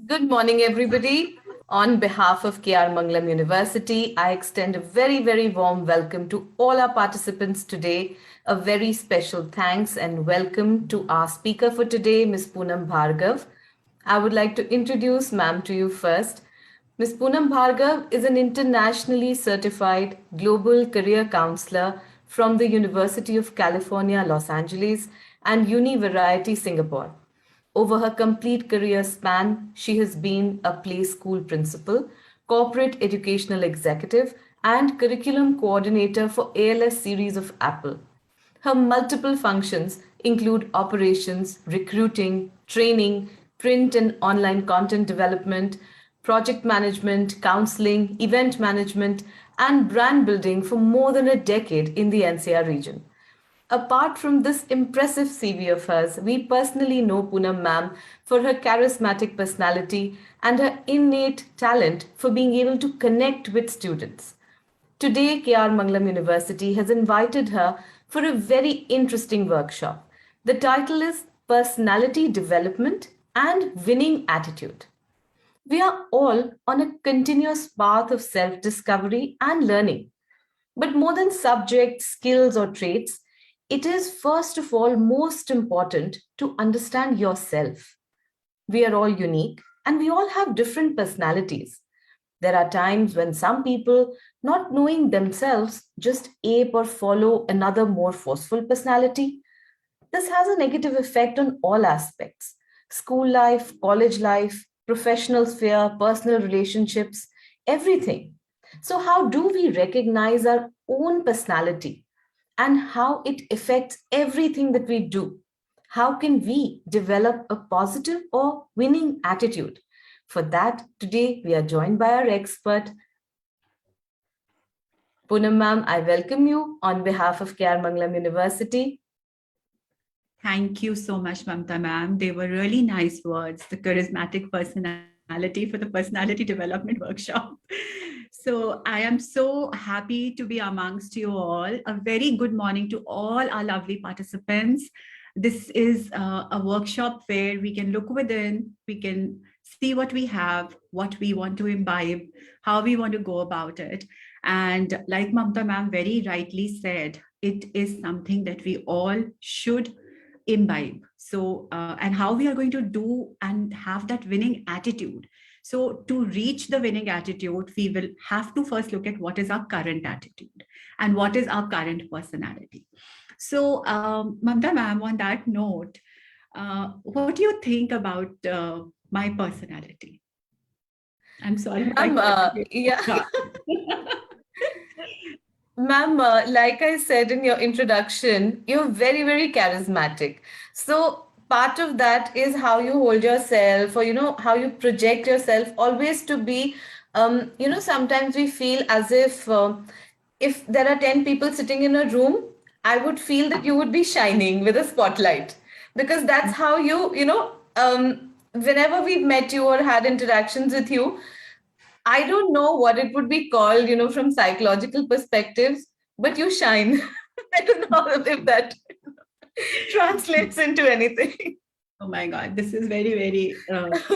Good morning, everybody. On behalf of KR Mangalam University, I extend a very, very warm welcome to all our participants today. A very special thanks and welcome to our speaker for today, Ms. Poonam Bhargava. I would like to introduce ma'am to you first. Ms. Poonam Bhargava is an internationally certified global career counselor from the University of California, Los Angeles and Univariety, Singapore. Over her complete career span, she has been a play school principal, corporate educational executive, and curriculum coordinator for ALS series of Apple. Her multiple functions include operations, recruiting, training, print and online content development, project management, counseling, event management, and brand building for more than a decade in the NCR region. Apart from this impressive CV of hers, we personally know Poonam ma'am for her charismatic personality and her innate talent for being able to connect with students. Today, KR Mangalam University has invited her for a very interesting workshop. The title is Personality Development and Winning Attitude. We are all on a continuous path of self discovery and learning. But more than subjects, skills, or traits, it is first of all most important to understand yourself. We are all unique and we all have different personalities. There are times when some people, not knowing themselves, just ape or follow another more forceful personality. This has a negative effect on all aspects: school life, college life, professional sphere, personal relationships, everything. So, how do we recognize our own personality and how it affects everything that we do? How can we develop a positive or winning attitude? For that, today we are joined by our expert, Poonam ma'am. I welcome you on behalf of KR Mangalam University. Thank you so much, Mamta ma'am. They were really nice words, the charismatic personality for the personality development workshop. So I am so happy to be amongst you all. A very good morning to all our lovely participants. This is a workshop where we can look within, we can see what we have, what we want to imbibe, how we want to go about it. And like Mamta ma'am very rightly said, it is something that we all should imbibe. So, and how we are going to do and have that winning attitude. So, to reach the winning attitude, we will have to first look at what is our current attitude and what is our current personality. So, Mamta ma'am, on that note, what do you think about my personality? I'm sorry if Ma'am, I Ma'am, like I said in your introduction, you're very, very charismatic. So part of that is how you hold yourself, or how you project yourself, always to be. Sometimes we feel as if there are 10 people sitting in a room, I would feel that you would be shining with a spotlight, because that's how whenever we've met you or had interactions with you, I don't know what it would be called, from psychological perspectives, but you shine. I don't know if that translates into anything. Oh my God, this is very, very,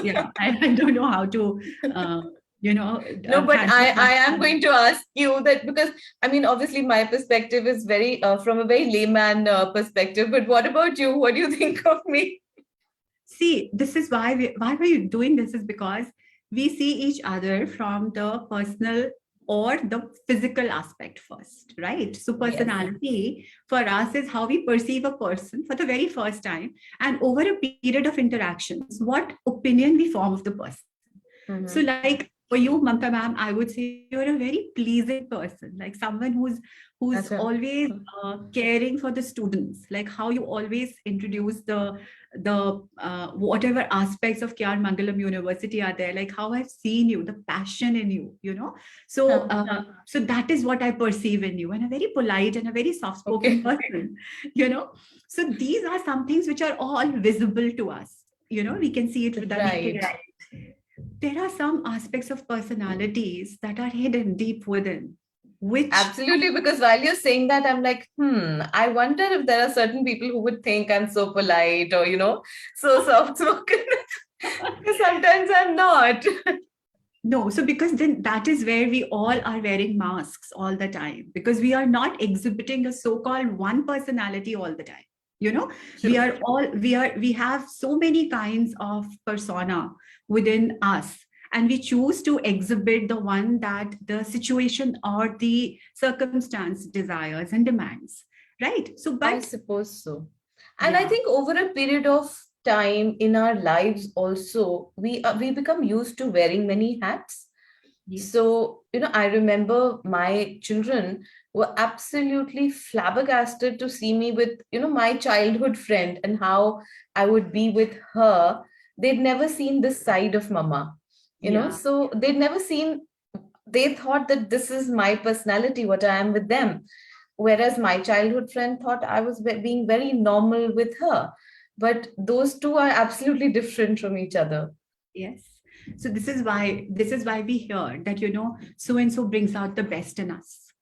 yeah, I don't know how to, No, but handle I that. am going to ask you that, because I mean, obviously, my perspective is very from a very layman perspective. But what about you? What do you think of me? See, this is why we're doing this is because we see each other from the personal or the physical aspect first, right? So Yes. personality for us is how we perceive a person for the very first time, and over a period of interactions, what opinion we form of the person. So, Mm-hmm. like for you, Mamta ma'am, I would say you're a very pleasing person, like someone who's That's right. always caring for the students, like how you always introduce the whatever aspects of KR Mangalam University are there, like how I've seen you, the passion in you, you know. So, so that is what I perceive in you, and a very polite and a very soft-spoken Okay. person, you know. So these are some things which are all visible to us. You know, we can see it with the naked Right. eye. There are some aspects of personalities that are hidden deep within, which Absolutely, because while you're saying that, I'm like, I wonder if there are certain people who would think I'm so polite or, so soft spoken. Because sometimes I'm not. No, so because then that is where we all are wearing masks all the time, because we are not exhibiting a so-called one personality all the time. You know, we True. are all, we have so many kinds of persona within us, and we choose to exhibit the one that the situation or the circumstance desires and demands. Right. So, I but suppose so. And I yeah, think over a period of time in our lives also, we become used to wearing many hats. yes, So, I remember my children were absolutely flabbergasted to see me with, my childhood friend and how I would be with her. They'd never seen this side of mama, yeah. so they'd never seen, they thought that this is my personality, what I am with them. Whereas my childhood friend thought I was being very normal with her. But those two are absolutely different from each other. Yes. So this is why we hear that, so and so brings out the best in us.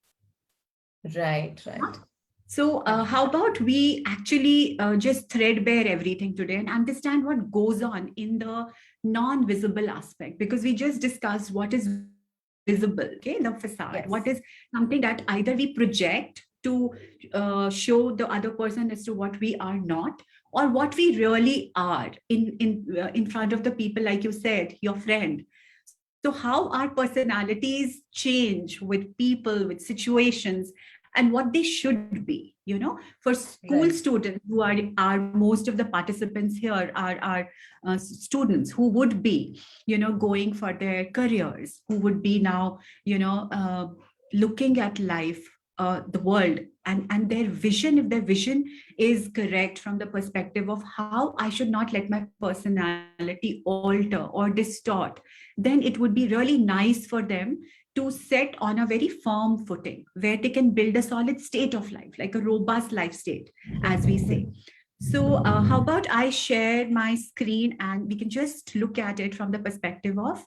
Right, right. So how about we actually just threadbare everything today and understand what goes on in the non-visible aspect, because we just discussed what is visible, okay, the facade, what is Yes. something that either we project to show the other person as to what we are not, or what we really are in front of the people, like you said, your friend. So how our personalities change with people, with situations, and what they should be. For school Right. students who are most of the participants here are students who would be, going for their careers, who would be now, looking at life, the world, and their vision, if their vision is correct from the perspective of how I should not let my personality alter or distort, then it would be really nice for them to set on a very firm footing where they can build a solid state of life, like a robust life state, as we say. So, how about I share my screen and we can just look at it from the perspective of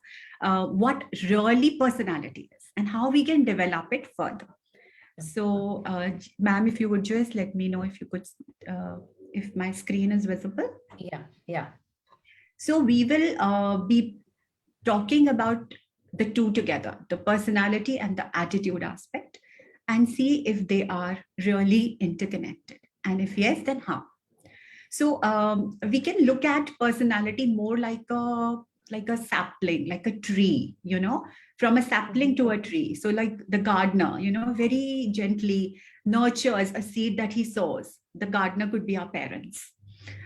what really personality is and how we can develop it further. So, ma'am, if you would just let me know if you could, if my screen is visible. Yeah, yeah. So, we will be talking about the two together, the personality and the attitude aspect, and see if they are really interconnected. And if yes, then how? So we can look at personality more like a sapling, like a tree, from a sapling Mhm. to a tree. So like the gardener, very gently nurtures a seed that he sows. The gardener could be our parents.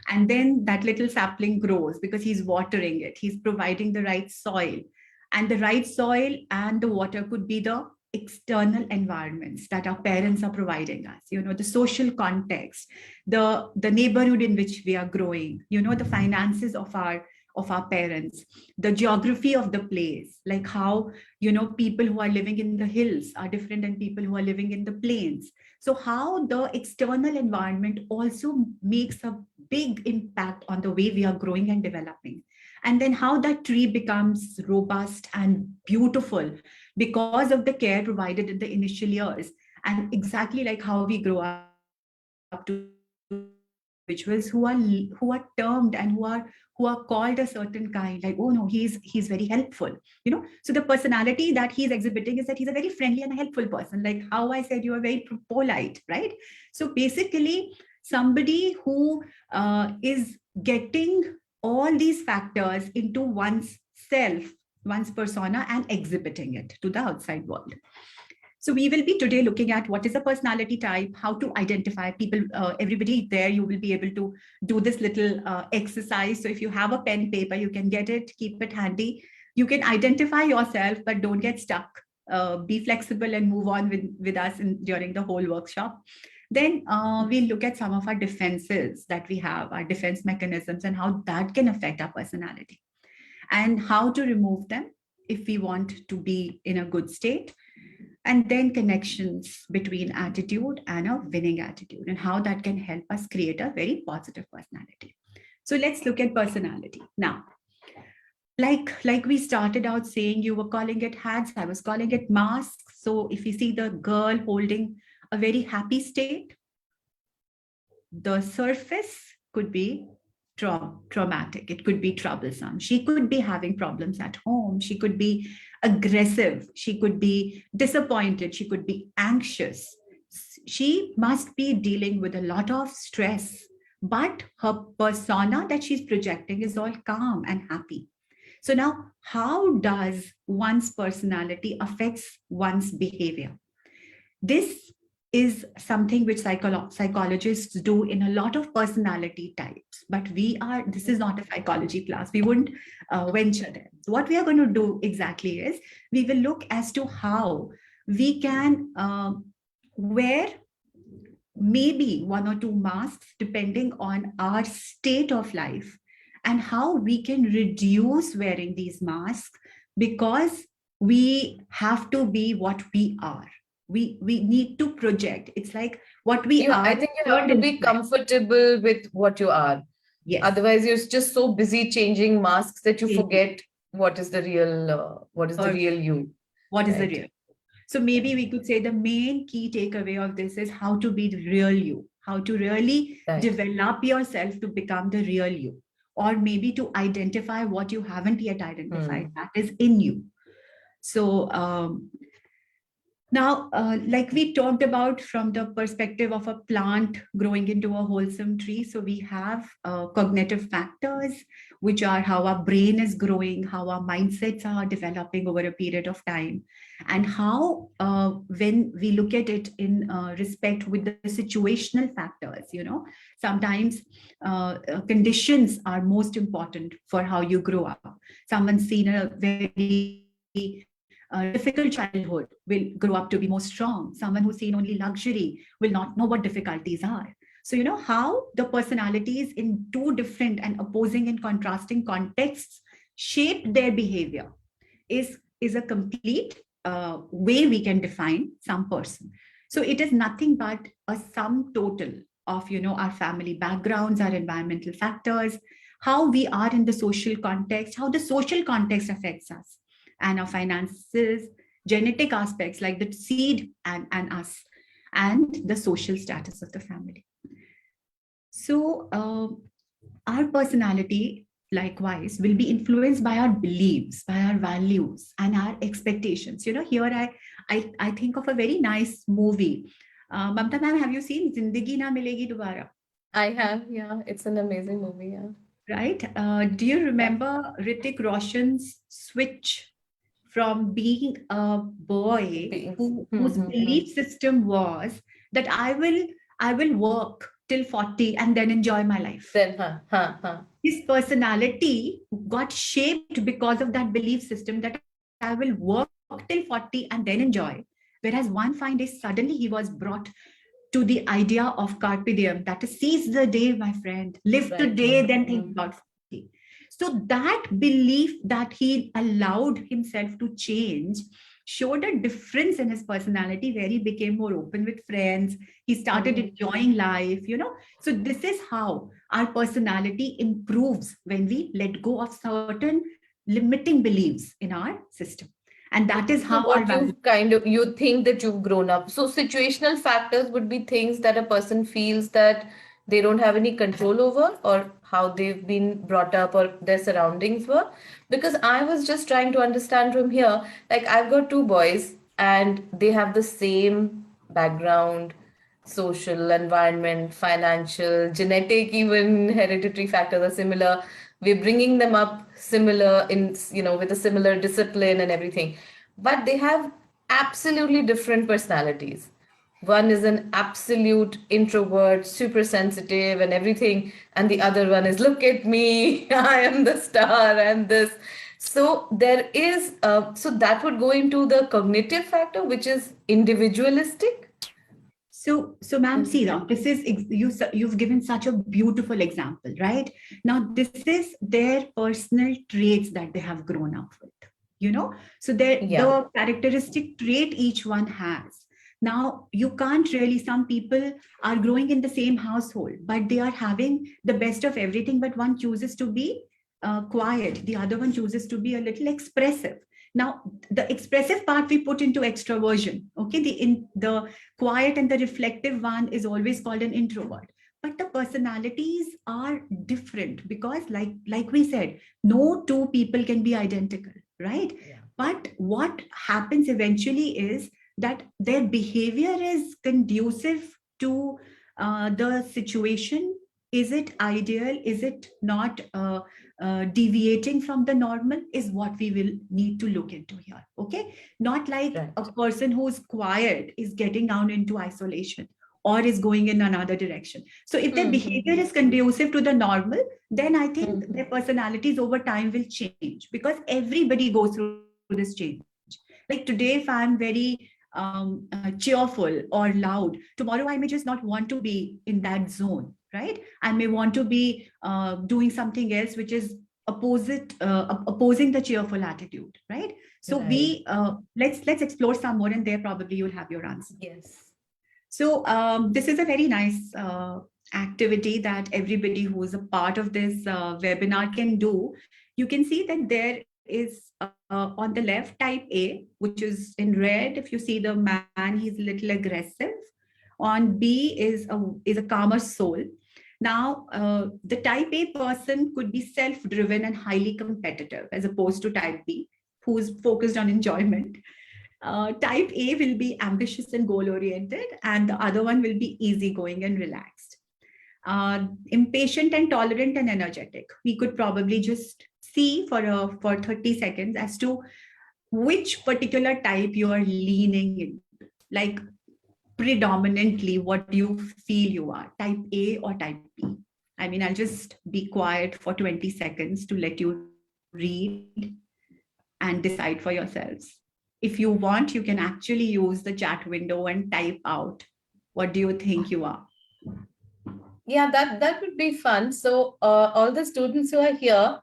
And then that little sapling grows because he's watering it. He's providing the right soil. And the right soil and the water could be the external environments that our parents are providing us, the social context, the neighborhood in which we are growing, the finances of our parents, the geography of the place, like how, people who are living in the hills are different than people who are living in the plains. So how the external environment also makes a big impact on the way we are growing and developing. And then how that tree becomes robust and beautiful because of the care provided in the initial years. And exactly like how we grow up to individuals who are termed and who are called a certain kind, like, oh no, he's very helpful. So the personality that he's exhibiting is that he's a very friendly and a helpful person, like how I said, you are very polite, right? So basically somebody who is getting all these factors into one's self, one's persona, and exhibiting it to the outside world. So we will be today looking at what is a personality type, how to identify people. Everybody there, you will be able to do this little exercise. So if you have a pen, paper, you can get it, keep it handy. You can identify yourself, but don't get stuck. Be flexible and move on with us during the whole workshop. Then we'll look at some of our defenses that we have, our defense mechanisms, and how that can affect our personality, and how to remove them if we want to be in a good state, and then connections between attitude and a winning attitude, and how that can help us create a very positive personality. So let's look at personality now. Like we started out saying, you were calling it hats, I was calling it masks. So if you see the girl holding a very happy state, the surface could be traumatic. It could be troublesome. She could be having problems at home. She could be aggressive. She could be disappointed. She could be anxious. She must be dealing with a lot of stress, but her persona that she's projecting is all calm and happy. So now, how does one's personality affects one's behavior? This is something which psychologists do in a lot of personality types, but this is not a psychology class. We wouldn't venture there. What we are going to do exactly is we will look as to how we can wear maybe one or two masks depending on our state of life, and how we can reduce wearing these masks, because we have to be what we are. We need to project. It's like what we are. I think you have to be comfortable with what you are. Yes. Otherwise, you're just so busy changing masks that you forget what is the real you. What is the real? So maybe we could say the main key takeaway of this is how to be the real you, how to really develop yourself to become the real you, or maybe to identify what you haven't yet identified that is in you. So now, like we talked about from the perspective of a plant growing into a wholesome tree, so we have cognitive factors, which are how our brain is growing, how our mindsets are developing over a period of time, and how when we look at it in respect with the situational factors, sometimes conditions are most important for how you grow up. Someone's seen a very difficult childhood will grow up to be more strong. Someone who's seen only luxury will not know what difficulties are. So, how the personalities in two different and opposing and contrasting contexts shape their behavior is a complete way we can define some person. So it is nothing but a sum total of, our family backgrounds, our environmental factors, how we are in the social context, how the social context affects us, and our finances, genetic aspects like the seed and us, and the social status of the family. So our personality, likewise, will be influenced by our beliefs, by our values, and our expectations. Here I think of a very nice movie. Mamta ma'am, have you seen Zindagi Na Milegi Dobara? I have, yeah. It's an amazing movie, yeah. Right? Do you remember Hrithik Roshan's switch from being a boy whose belief system was that I will work till 40 and then enjoy my life. His personality got shaped because of that belief system that I will work till 40 and then enjoy. Whereas one fine day, suddenly he was brought to the idea of carpe diem, that is, seize the day, my friend, live today, then think about 40. So that belief that he allowed himself to change showed a difference in his personality, where he became more open with friends. He started enjoying life, So this is how our personality improves when we let go of certain limiting beliefs in our system. And that is how you think that you've grown up. So situational factors would be things that a person feels that they don't have any control over, or how they've been brought up or their surroundings were. Because I was just trying to understand from here, like I've got two boys and they have the same background, social, environment, financial, genetic, even hereditary factors are similar. We're bringing them up similar in, with a similar discipline and everything. But they have absolutely different personalities. One is an absolute introvert, super sensitive and everything. And the other one is, look at me, I am the star and this. So there is, so that would go into the cognitive factor, which is individualistic. So ma'am, see now, this is, you've given such a beautiful example, right? Now, this is their personal traits that they have grown up with, So the characteristic trait each one has. Now, you can't really, some people are growing in the same household, but they are having the best of everything, but one chooses to be quiet. The other one chooses to be a little expressive. Now, the expressive part we put into extroversion, okay? The quiet and the reflective one is always called an introvert. but the personalities are different because like we said, no two people can be identical, right? Yeah. But what happens eventually is that their behavior is conducive to the situation. Is it ideal? Is it not deviating from the normal? Is what we will need to look into here. Okay, not like Right. a person who's quiet is getting down into isolation or is going in another direction. So if their behavior is conducive to the normal, then I think their personalities over time will change, because everybody goes through this change. Like today, if I'm very cheerful or loud, tomorrow I may just not want to be in that zone, right? I may want to be doing something else which is opposing the cheerful attitude, right? So Right. we let's explore some more, and there probably you'll have your answer. Yes. So this is a very nice activity that everybody who is a part of this webinar can do. You can see that there is on the left type A, which is in red. If you see the man, he's a little aggressive. On B is a calmer soul. Now, the type A person could be self-driven and highly competitive, as opposed to type B, who's focused on enjoyment. Type A will be ambitious and goal oriented, and the other one will be easygoing and relaxed. Impatient and tolerant and energetic. We could probably just see for 30 seconds as to which particular type you are leaning into. Like predominantly, what do you feel you are, type A or type B? I mean, I'll just be quiet for 20 seconds to let you read and decide for yourselves. If you want, you can actually use the chat window and type out what do you think you are. Yeah, that would be fun. So, all the students who are here,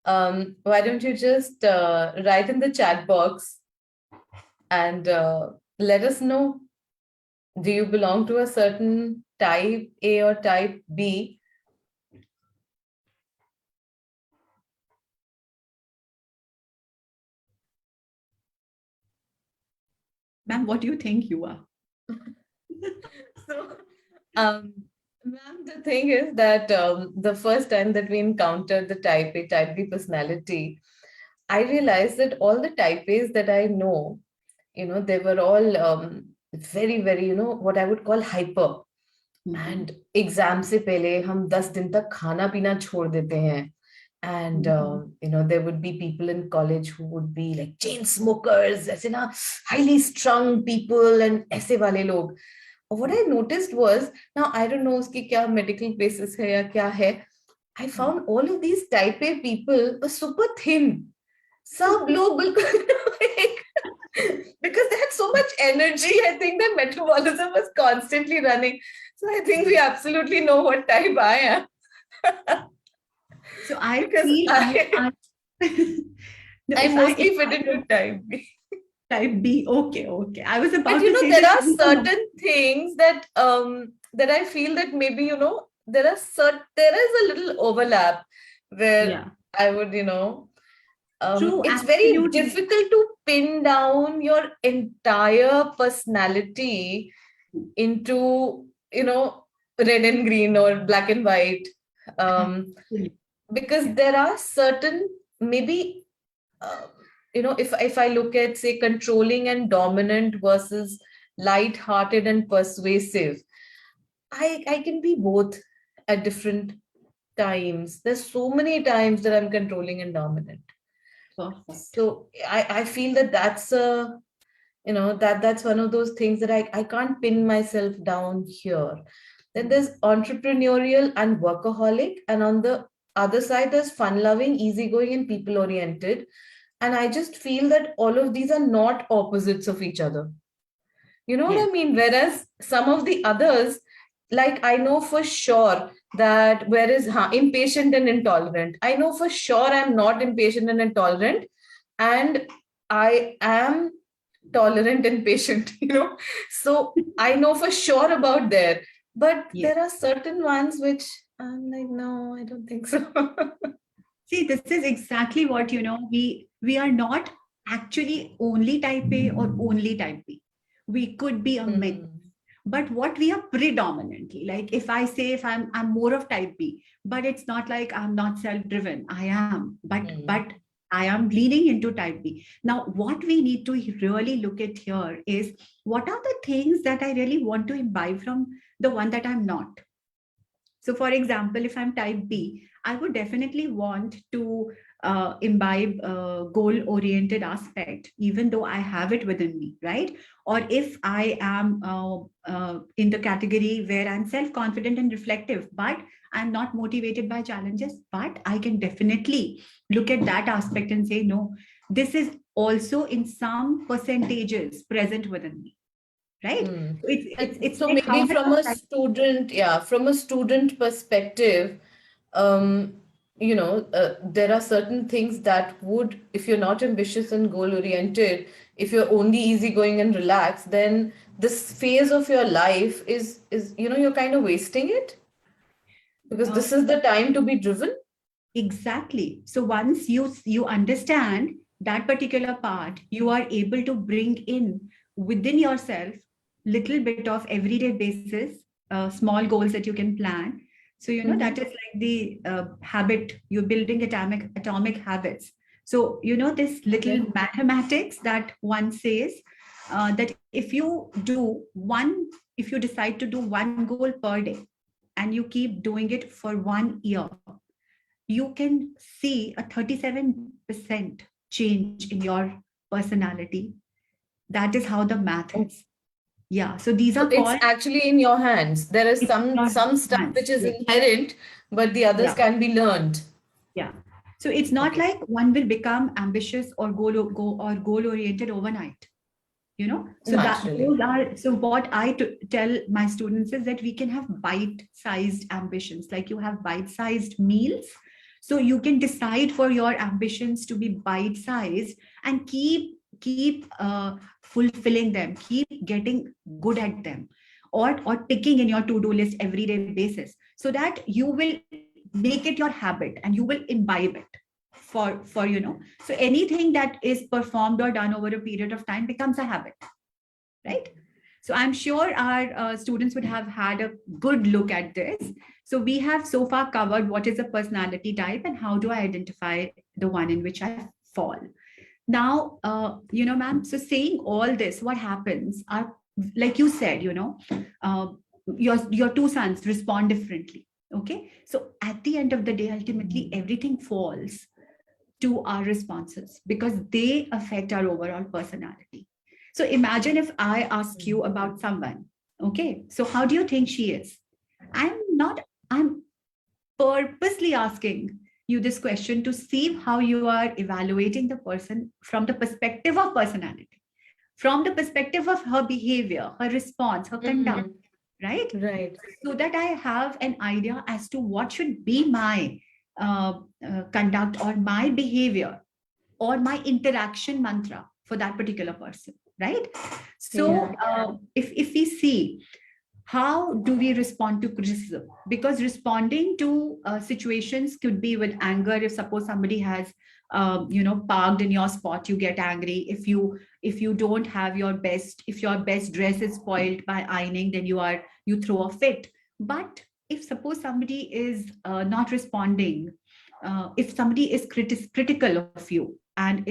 why don't you just write in the chat box and let us know, do you belong to a certain type A or type B? Ma'am, what do you think you are? So, ma'am, the thing is that the first time that we encountered the type A, type B personality, I realized that all the type A's that I know, they were all very, very, what I would call hyper. And exam से पहले हम 10 दिन तक खाना पीना छोड़ देते हैं. And there would be people in college who would be like chain smokers, ऐसे ना highly strung people and ऐसे वाले लोग. What I noticed was, now I don't know उसकी क्या medical basis है या क्या है, I found all of these type A people were super thin. सब लोग बिल्कुल because they had so much energy. I think their metabolism was constantly running. So I think we absolutely know what type I am. So I Because feel no, I mostly if fit into type B. type B. Okay. I was about But to say there that are certain things that that I feel that maybe there is a little overlap where yeah. I would True, it's very absolutely. difficult to pin down your entire personality into red and green or black and white, Absolutely. because Yeah. there are certain, maybe uh, if I look at, say, controlling and dominant versus light-hearted and persuasive, I can be both at different times. There's so many times that I'm controlling and dominant. Perfect. So I feel that that's a that's one of those things that I can't pin myself down here. Then there's entrepreneurial and workaholic, and on the other side there's fun loving, easygoing, and people oriented. And I just feel that all of these are not opposites of each other. You know what Yes. I mean? Whereas some of the others, like I know for sure that whereas impatient and intolerant, I know for sure I'm not impatient and intolerant, and I am tolerant and patient, So I know for sure about there. But Yes. there are certain ones which I'm like, no, I don't think so. See, this is exactly what we are not actually only type A or only type B. We could be a mix. Hmm. But what we are predominantly, like if I say if I'm more of type B, but it's not like I'm not self-driven. I am, but I am leaning into type B. Now, what we need to really look at here is what are the things that I really want to imbibe from the one that I'm not. So, for example, if I'm type B, I would definitely want to imbibe a goal-oriented aspect, even though I have it within me, right? Or if I am in the category where I'm self-confident and reflective, but I'm not motivated by challenges, but I can definitely look at that aspect and say, no, this is also in some percentages present within me, right? So it's So like how maybe much from of a that. student, yeah, from a student perspective, um, there are certain things that would, if you're not ambitious and goal oriented, if you're only easygoing and relaxed, then this phase of your life is you're kind of wasting it because Uh, this is the time to be driven. Exactly. So once you understand that particular part, you are able to bring in within yourself little bit of everyday basis, small goals that you can plan. So that Mm-hmm. is like the habit you're building atomic habits. So this little Okay. mathematics that one says that if you decide to do one goal per day and you keep doing it for 1 year, you can see a 37% change in your personality. That is how the math is. Yeah. So these So are it's called actually in your hands. There is it's some your some stuff hands. which is Yes. inherent, but the others Yeah. can be learned. Yeah. So it's not Okay. like one will become ambitious or goal oriented overnight. So that Naturally. those are so what tell my students is that we can have bite-sized ambitions, like you have bite-sized meals, so you can decide for your ambitions to be bite-sized and keep fulfilling them, keep getting good at them, or ticking in your to-do list everyday basis, so that you will make it your habit and you will imbibe it for so anything that is performed or done over a period of time becomes a habit, right? So I'm sure our students would have had a good look at this. So we have so far covered what is a personality type and how do I identify the one in which I fall. Now, ma'am, so saying all this, what happens are, like you said, uh, your two sons respond differently. Okay. So at the end of the day, ultimately, everything falls to our responses because they affect our overall personality. So imagine if I ask you about someone, okay, so how do you think she is? I'm purposely asking you this question to see how you are evaluating the person from the perspective of personality, from the perspective of her behavior, her response, her conduct, Mm-hmm. right? Right. So that I have an idea as to what should be my conduct or my behavior or my interaction mantra for that particular person, right? So Yeah. if we see how do we respond to criticism, because responding to situations could be with anger. If suppose somebody has parked in your spot, you get angry. If you don't have your best, if your best dress is spoiled by ironing, then you throw a fit. But if suppose somebody is not responding, if somebody is critical of you and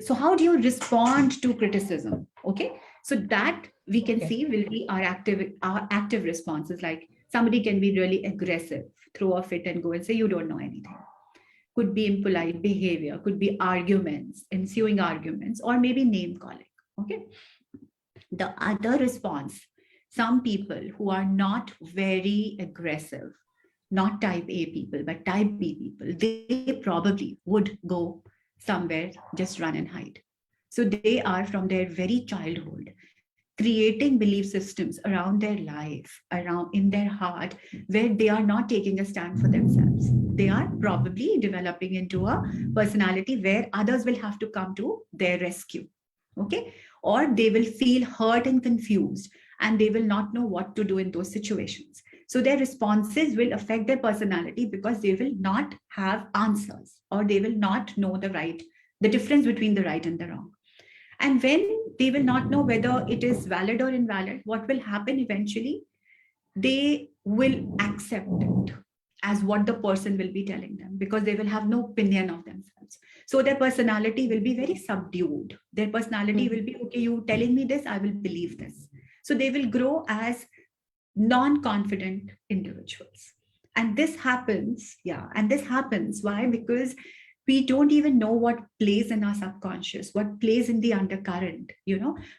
so how do you respond to criticism? Okay, so that we can Okay. see will be our active responses. Like somebody can be really aggressive, throw a fit and go and say you don't know anything. Could be impolite behavior, could be arguments, ensuing arguments, or maybe name calling. Okay, the other response, some people who are not very aggressive, not type A people, but type B people, they probably would go somewhere, just run and hide. So they are from their very childhood creating belief systems around their life, around in their heart, where they are not taking a stand for themselves. They are probably developing into a personality where others will have to come to their rescue. Okay. Or they will feel hurt and confused and they will not know what to do in those situations. So their responses will affect their personality because they will not have answers or they will not know the difference between the right and the wrong. And when they will not know whether it is valid or invalid. What will happen eventually? They will accept it as what the person will be telling them, because they will have no opinion of themselves. So their personality will be very subdued. Their personality will be, okay, you telling me this, I will believe this. So they will grow as non-confident individuals. And this happens, and this happens. Why? Because we don't even know what plays in our subconscious, what plays in the undercurrent,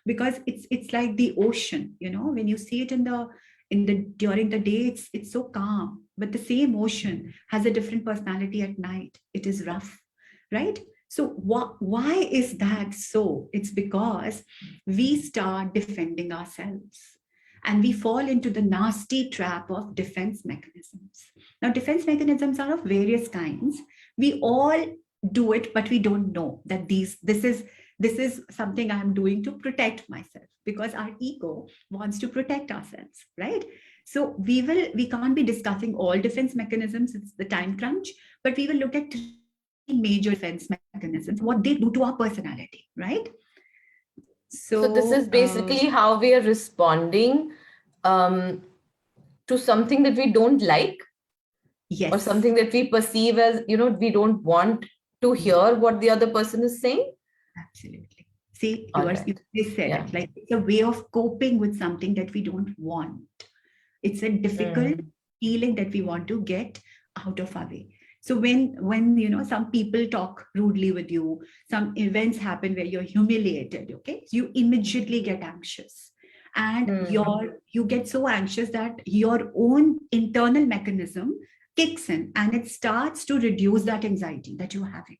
because it's like the ocean, when you see it in the during the day, it's so calm, but the same ocean has a different personality at night. It is rough, right? So why is that so? It's because we start defending ourselves and we fall into the nasty trap of defense mechanisms. Now, defense mechanisms are of various kinds. We all do it, but we don't know that this is something I'm doing to protect myself, because our ego wants to protect ourselves, right? So we can't be discussing all defense mechanisms, it's the time crunch, but we will look at three major defense mechanisms, what they do to our personality, right? So this is basically how we are responding to something that we don't like, yes, or something that we perceive as, we don't want to hear what the other person is saying. Absolutely. See, you said Yeah. it, like it's a way of coping with something that we don't want. It's a difficult feeling that we want to get out of our way. So when some people talk rudely with you, some events happen where you're humiliated, okay, you immediately get anxious, and you get so anxious that your own internal mechanism kicks in and it starts to reduce that anxiety that you're having.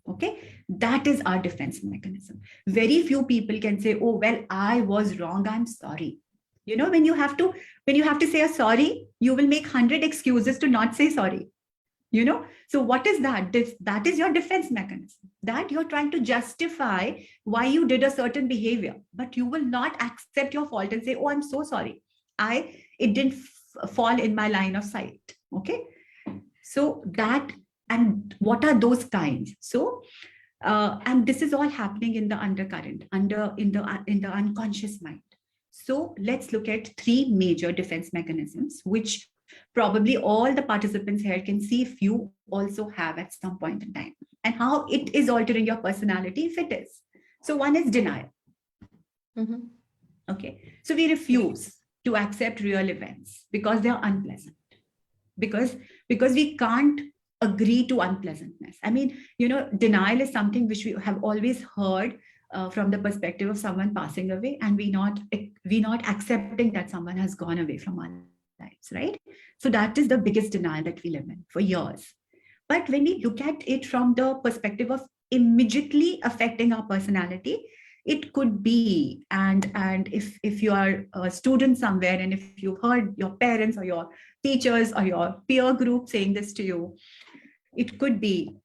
Okay, that is our defense mechanism. Very few people can say, oh, well, I was wrong, I'm sorry. When you have to say a sorry, you will make 100 excuses to not say sorry. So what is that? That is your defense mechanism, that you're trying to justify why you did a certain behavior, but you will not accept your fault and say, oh, I'm so sorry, it didn't fall in my line of sight. Okay, so that, and what are those kinds? So and this is all happening in the undercurrent, in the unconscious mind. So let's look at three major defense mechanisms, which probably all the participants here can see if you also have at some point in time, and how it is altering your personality if it is. So one is denial. Okay, so we refuse to accept real events because they are unpleasant, because we can't agree to unpleasantness. I mean, denial is something which we have always heard from the perspective of someone passing away, and we not accepting that someone has gone away from our lives, right? So that is the biggest denial that we live in for years. But when we look at it from the perspective of immediately affecting our personality, it could be, and if you are a student somewhere, and if you've heard your parents or your teachers or your peer group saying this to you, it could be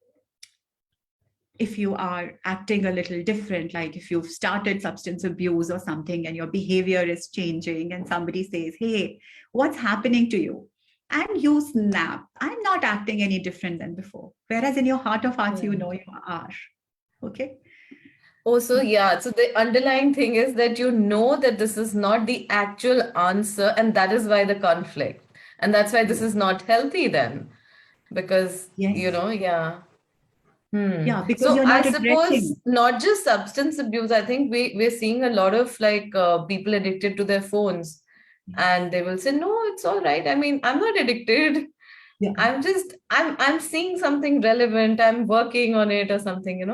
if you are acting a little different, like if you've started substance abuse or something and your behavior is changing, and somebody says, hey, what's happening to you? And you snap, I'm not acting any different than before. Whereas in your heart of hearts, you are. Okay. Also, so the underlying thing is that that this is not the actual answer, and that is why the conflict. And that's why this is not healthy then. Because, Yeah, because So you're not I suppose addressing. not just substance abuse. I think we're seeing a lot of people addicted to their phones, and they will say, no, it's all right. I mean, I'm not addicted. Yeah. I'm seeing something relevant. I'm working on it or something,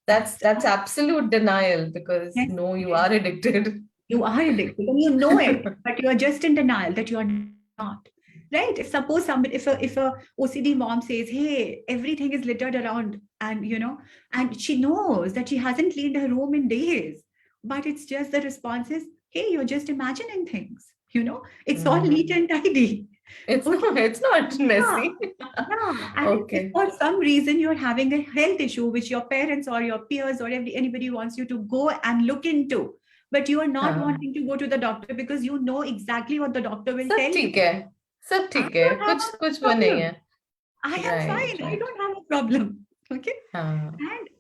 That's absolute denial, because Yes. no, you are addicted. You are addicted and you know it, but you are just in denial that you are not. Right? If suppose somebody, if a OCD mom says, hey, everything is littered around, and and she knows that she hasn't cleaned her room in days, but it's just the response is, hey, you're just imagining things. It's all neat and tidy. It's not messy. Yeah. And if for some reason you're having a health issue, which your parents or your peers or anybody wants you to go and look into, but you are not wanting to go to the doctor because you know exactly what the doctor will tell you. सब ठीक है I don't have कुछ a वो नहीं problem. है. I am fine. I don't have a problem. Okay. Uh,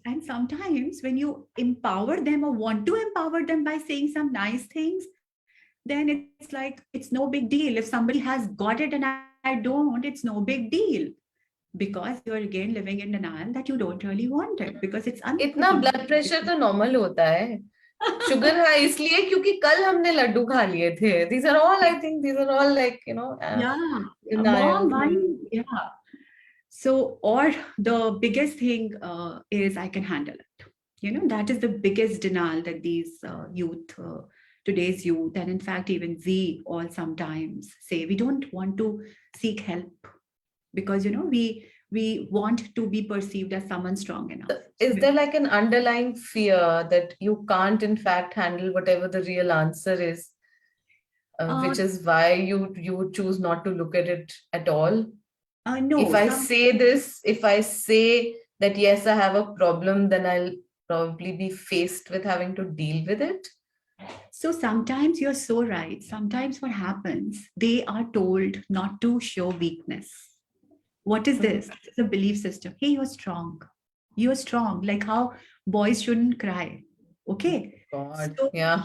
And sometimes when you empower them or want to empower them by saying some nice things, then it's like it's no big deal. If somebody has got it and I don't, it's no big deal. Because you're again living in denial that you don't really want it because it's इतना uncomfortable. Blood pressure तो normal होता है. Sugar high इसलिए क्योंकि कल हमने लड्डू खा लिए थे. These are all, I think, these are all like, Yeah, denial. mom, why? Yeah. So, or the biggest thing is I can handle it. That is the biggest denial that these youth, today's youth, and in fact, even Z, all sometimes say we don't want to seek help because we want to be perceived as someone strong enough. Is there like an underlying fear that you can't, in fact, handle whatever the real answer is, which is why you would choose not to look at it at all? No. If I say this, if I say that yes, I have a problem, then I'll probably be faced with having to deal with it. So sometimes you're so right. Sometimes what happens, they are told not to show weakness. What is this? It's a belief system. Hey, you're strong. You're strong. Like how boys shouldn't cry. Okay. God, So, yeah.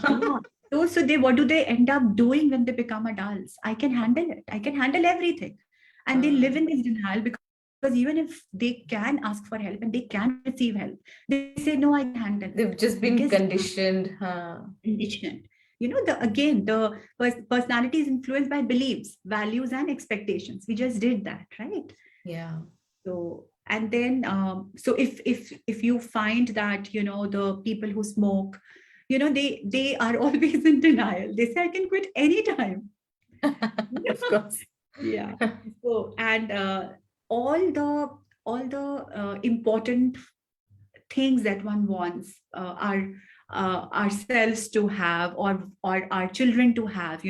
So they, what do they end up doing when they become adults? I can handle it. I can handle everything. And they live in this denial because even if they can ask for help and they can receive help, they say, no, I can handle it. They've just been Because conditioned. conditioned. The personality is influenced by beliefs, values, and expectations. We just did that, right? Yeah. So and then so if you find that the people who smoke, they are always in denial. They say I can quit anytime. Of course. Yeah. So and all the important things that one wants are ourselves to have or our children to have,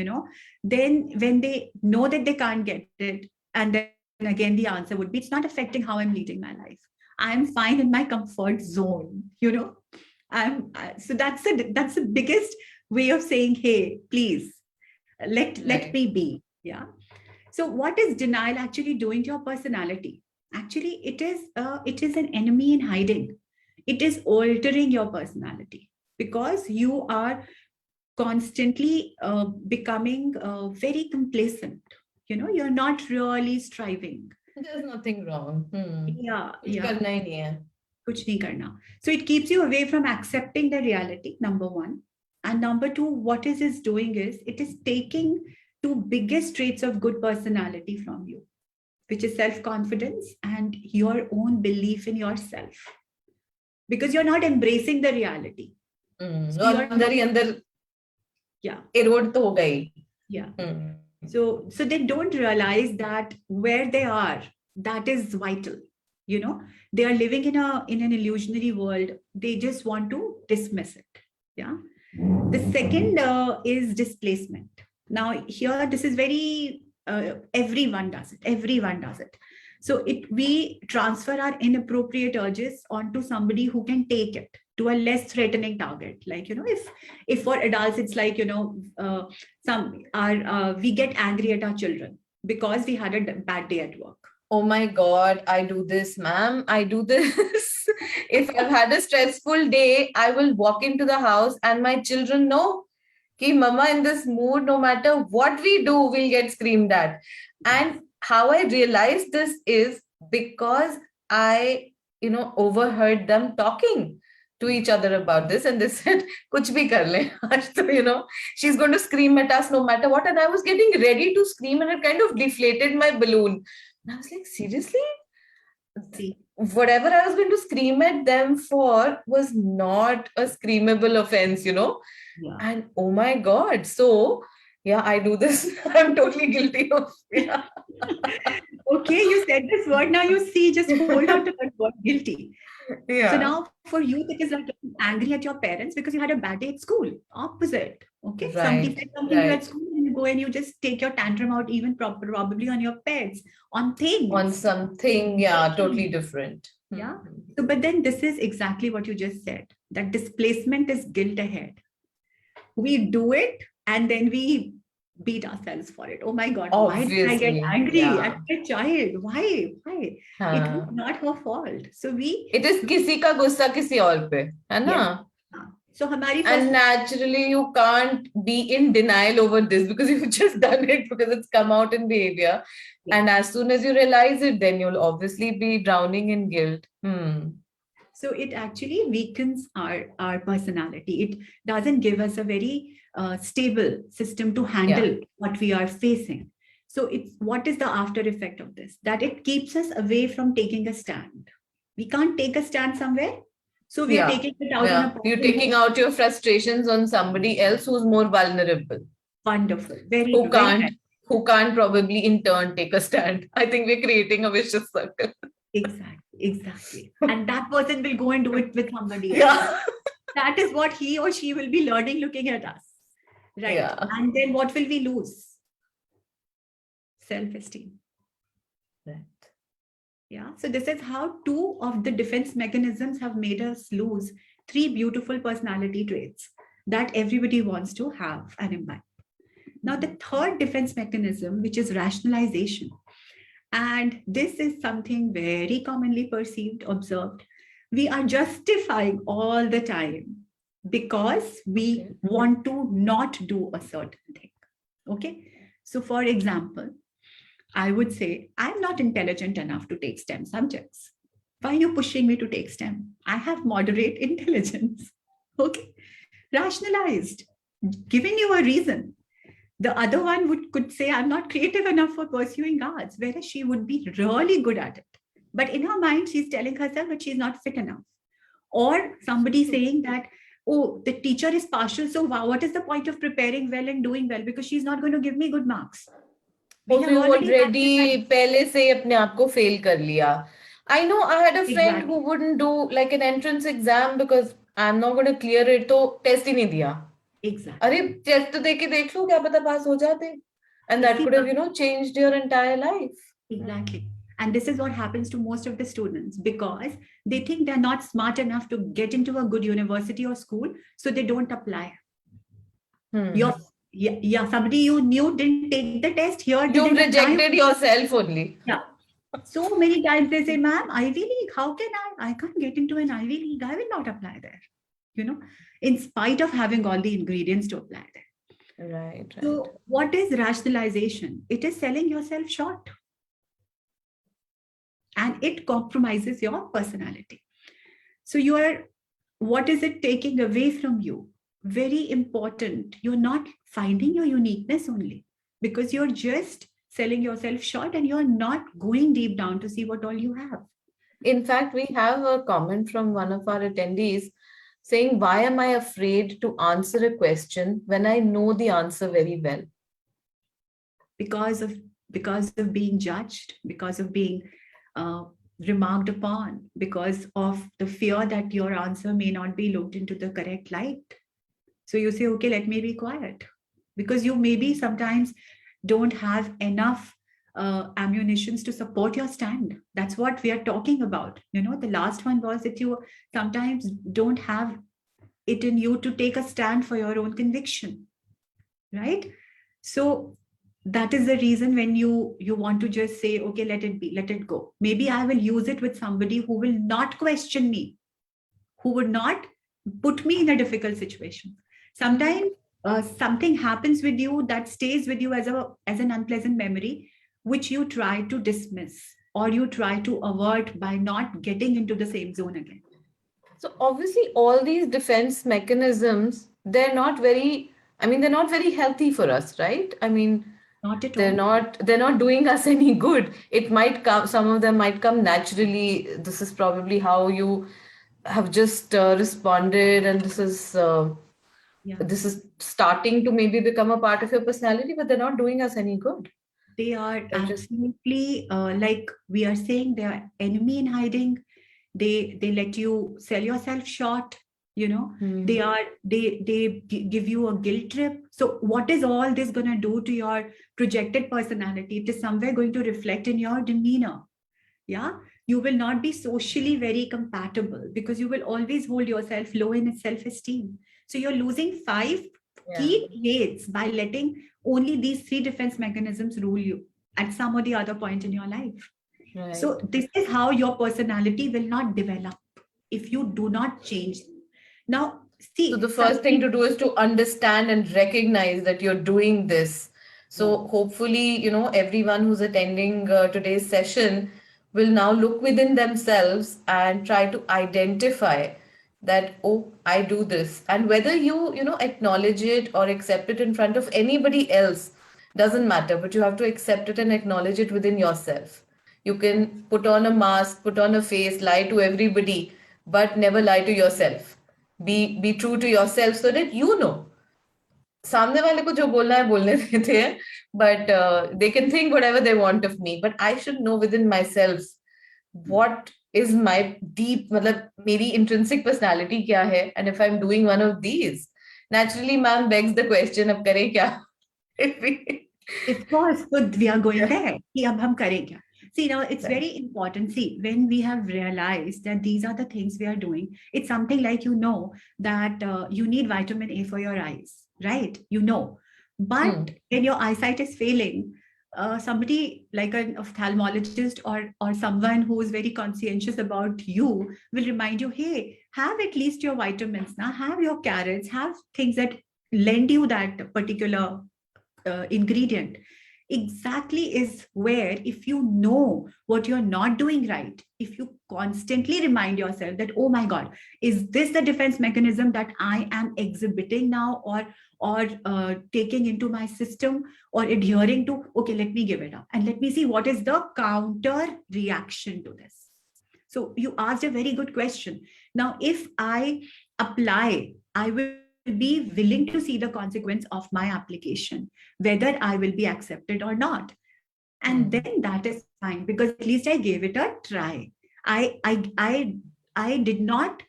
then when they know that they can't get it, and then again the answer would be it's not affecting how I'm leading my life. I'm fine in my comfort zone. So that's the biggest way of saying, hey, please let me be. Yeah. So what is denial actually doing to your personality? Actually, it is an enemy in hiding. It is altering your personality because you are constantly becoming very complacent. You're not really striving. There's nothing wrong. Yeah, कुछ yeah. करना ही नहीं है. कुछ नहीं करना. So it keeps you away from accepting the reality, number one. And number two, what it is doing is it is taking two biggest traits of good personality from you, which is self-confidence and your own belief in yourself. Because you're not embracing the reality. So अंदर ही अंदर yeah erode तो होगा ही. Yeah. So they don't realize that where they are, that is vital. They are living in an illusionary world. They just want to dismiss it. Yeah. The second is displacement. Now here, this is very everyone does it. Everyone does it. So we transfer our inappropriate urges onto somebody who can take it to a less threatening target. Like, if for adults, it's like, we get angry at our children because we had a bad day at work. Oh my God, I do this, ma'am. I do this. If I've had a stressful day, I will walk into the house and my children know कि mama in this mood, no matter what we do, we'll get screamed at. And how I realized this is because I, overheard them talking to each other about this, and they said, "Kuch bhi kar le." So, she's going to scream at us no matter what. And I was getting ready to scream, and it kind of deflated my balloon. And I was like, seriously? Whatever I was going to scream at them for was not a screamable offense, Yeah. And oh my God. So, yeah, I do this. I'm totally guilty of. Yeah. Okay, you said this word. Now you see, just hold on to that word, guilty. Yeah. So now for you, it is like angry at your parents because you had a bad day at school. Opposite. Okay. Right, Somebody said something to you at school and you go and you just take your tantrum out even probably on your pets, on things. On something, yeah, totally different. Yeah. So, but then this is exactly what you just said. That displacement is guilt ahead. We do it and then we beat ourselves for it. Oh my God, why did I get Obviously, angry at yeah. my child? Why? It was हाँ. not her fault. So It is किसी का गुस्सा किसी और पे, है ना? yes. So हमारी And first, naturally, you can't be in denial over this because you've just done it because it's come out in behavior. yeah. And as soon as you realize it, then you'll obviously be drowning in guilt. So it actually weakens our personality. It doesn't give us a very stable system to Yeah. handle what we are facing. So it's what is the after effect of this? That it keeps us away from taking a stand. We can't take a stand somewhere, so we are Yeah. taking it out on a Yeah. You're person taking who out your frustrations on somebody else who's more vulnerable, wonderful, very who good, very can't nice. who can't probably in turn take a stand. I think we're creating a vicious circle. Exactly. And that person will go and do it with somebody else. Yeah. That is what he or she will be learning looking at us. Right. Yeah. And then what will we lose? Self-esteem. Right. Yeah. So this is how two of the defense mechanisms have made us lose three beautiful personality traits that everybody wants to have and imbibe. Now, the third defense mechanism, which is rationalization, and this is something very commonly perceived, observed. We are justifying all the time because we Okay. want to not do a certain thing. Okay. So, for example, I would say, I'm not intelligent enough to take STEM subjects. Why are you pushing me to take STEM? I have moderate intelligence. Okay. Rationalized, giving you a reason. The other one could say, I'm not creative enough for pursuing arts, whereas she would be really good at it. But in her mind, she's telling herself that she's not fit enough. Or somebody saying that, oh, the teacher is partial, so wow, what is the point of preparing well and doing well? Because she's not going to give me good marks. We Or have you already already rationalized. पहले से अपने आप को fail कर लिया. I know I had a friend who Exactly. wouldn't do like an entrance exam because I'm not going to clear it, तो test ही नहीं दिया. Exactly. अरे टेस्ट तो देके देख लो, क्या पता पास हो जाते. And that See, could have, changed your entire life. exactly. And this is what happens to most of the students because they think they're not smart enough to get into a good university or school, so they don't apply. Hmm. Yeah, somebody you knew didn't take the test, here You've didn't apply. rejected yourself only. Yeah. So many times they say, ma'am, Ivy League, how can I can't get into an Ivy League. I will not apply there. In spite of having all the ingredients to apply there. Right. So what is rationalization? It is selling yourself short. And it compromises your personality. So what is it taking away from you? Very important. You're not finding your uniqueness only because you're just selling yourself short and you're not going deep down to see what all you have. In fact, we have a comment from one of our attendees saying, why am I afraid to answer a question when I know the answer very well? Because of being judged, because of being remarked upon, because of the fear that your answer may not be looked into the correct light. So you say, okay, let me be quiet. Because you maybe sometimes don't have enough ammunitions to support your stand. That's what we are talking about. The last one was that you sometimes don't have it in you to take a stand for your own conviction, right? So that is the reason when you want to just say, okay, let it be, let it go. Maybe I will use it with somebody who will not question me, who would not put me in a difficult situation. Sometimes something happens with you that stays with you as an unpleasant memory, which you try to dismiss or you try to avert by not getting into the same zone again. So obviously all these defense mechanisms, they're not very healthy for us, right? I mean, Not at they're all. not doing us any good. It might come, some of them might come naturally. This is probably how you have just responded, and this is starting to maybe become a part of your personality, but they're not doing us any good. They are They're just absolutely like we are saying, they are enemy in hiding. They let you sell yourself short. They give you a guilt trip. So what is all this going to do to your projected personality? It is somewhere going to reflect in your demeanor. Yeah, you will not be socially very compatible because you will always hold yourself low in self-esteem. So you're losing 5 key traits by letting Only these three defense mechanisms rule you at some or the other point in your life. Right. So this is how your personality will not develop if you do not change. Now, So the see, first some thing to people, do is to understand and recognize that you're doing this. So hopefully, everyone who's attending today's session will now look within themselves and try to identify that, oh, I do this. And whether you acknowledge it or accept it in front of anybody else doesn't matter, but you have to accept it and acknowledge it within yourself. You can put on a mask, put on a face, lie to everybody, but never lie to yourself. Be true to yourself so that you know सामने वाले को जो बोलना है बोलने देते हैं, but they can think whatever they want of me, but I should know within myself what is my deep, मतलब मेरी intrinsic personality क्या है, and if I'm doing one of these, naturally man begs the question, अब करें क्या? of course, but we are going Yeah. there. कि अब हम करें क्या? See, now it's very important. See, when we have realized that these are the things we are doing, it's something like that you need vitamin A for your eyes, right? But when your eyesight is failing, somebody like an ophthalmologist or someone who is very conscientious about you will remind you, hey, have at least your vitamins now, have your carrots, have things that lend you that particular ingredient. Exactly is where, if you know what you're not doing right, if you constantly remind yourself that, oh my God, is this the defense mechanism that I am exhibiting now, or taking into my system, or adhering to, okay, let me give it up and let me see what is the counter reaction to this. So you asked a very good question. Now, if I apply, I will be willing to see the consequence of my application, whether I will be accepted or not. And then that is fine, because at least I gave it a try. I did not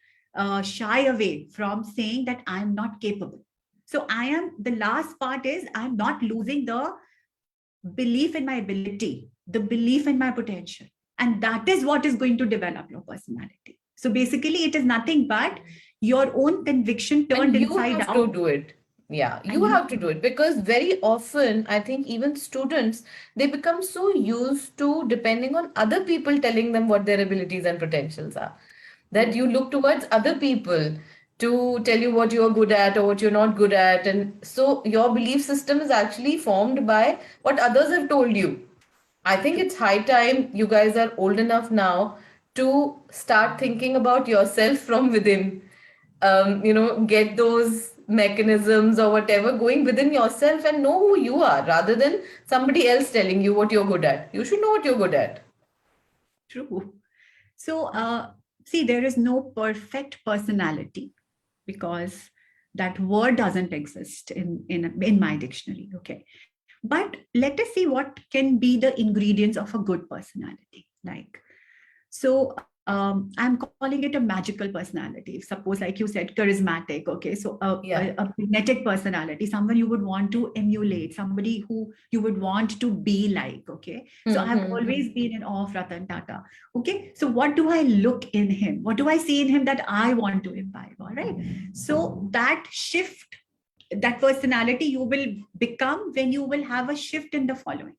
shy away from saying that I'm not capable. So the last part is I'm not losing the belief in my ability, the belief in my potential. And that is what is going to develop your personality. So basically, it is nothing but your own conviction turned And you inside have to out. do it. Yeah, And you have to do it, because very often, I think even students, they become so used to depending on other people telling them what their abilities and potentials are, that you look towards other people to tell you what you're good at or what you're not good at. And so your belief system is actually formed by what others have told you. I think it's high time you guys are old enough now to start thinking about yourself from within. Get those mechanisms or whatever going within yourself and know who you are rather than somebody else telling you what you're good at. You should know what you're good at. true. So, see, there is no perfect personality, because that word doesn't exist in my dictionary. Okay. But let us see what can be the ingredients of a good personality. I'm calling it a magical personality. Suppose, like you said, charismatic. Okay, so Yeah. a magnetic personality, someone you would want to emulate, somebody who you would want to be like. Okay, so I've always been in awe of Ratan Tata. Okay, so what do I look in him? What do I see in him that I want to imbibe? All right, so that shift, that personality you will become when you will have a shift in the following.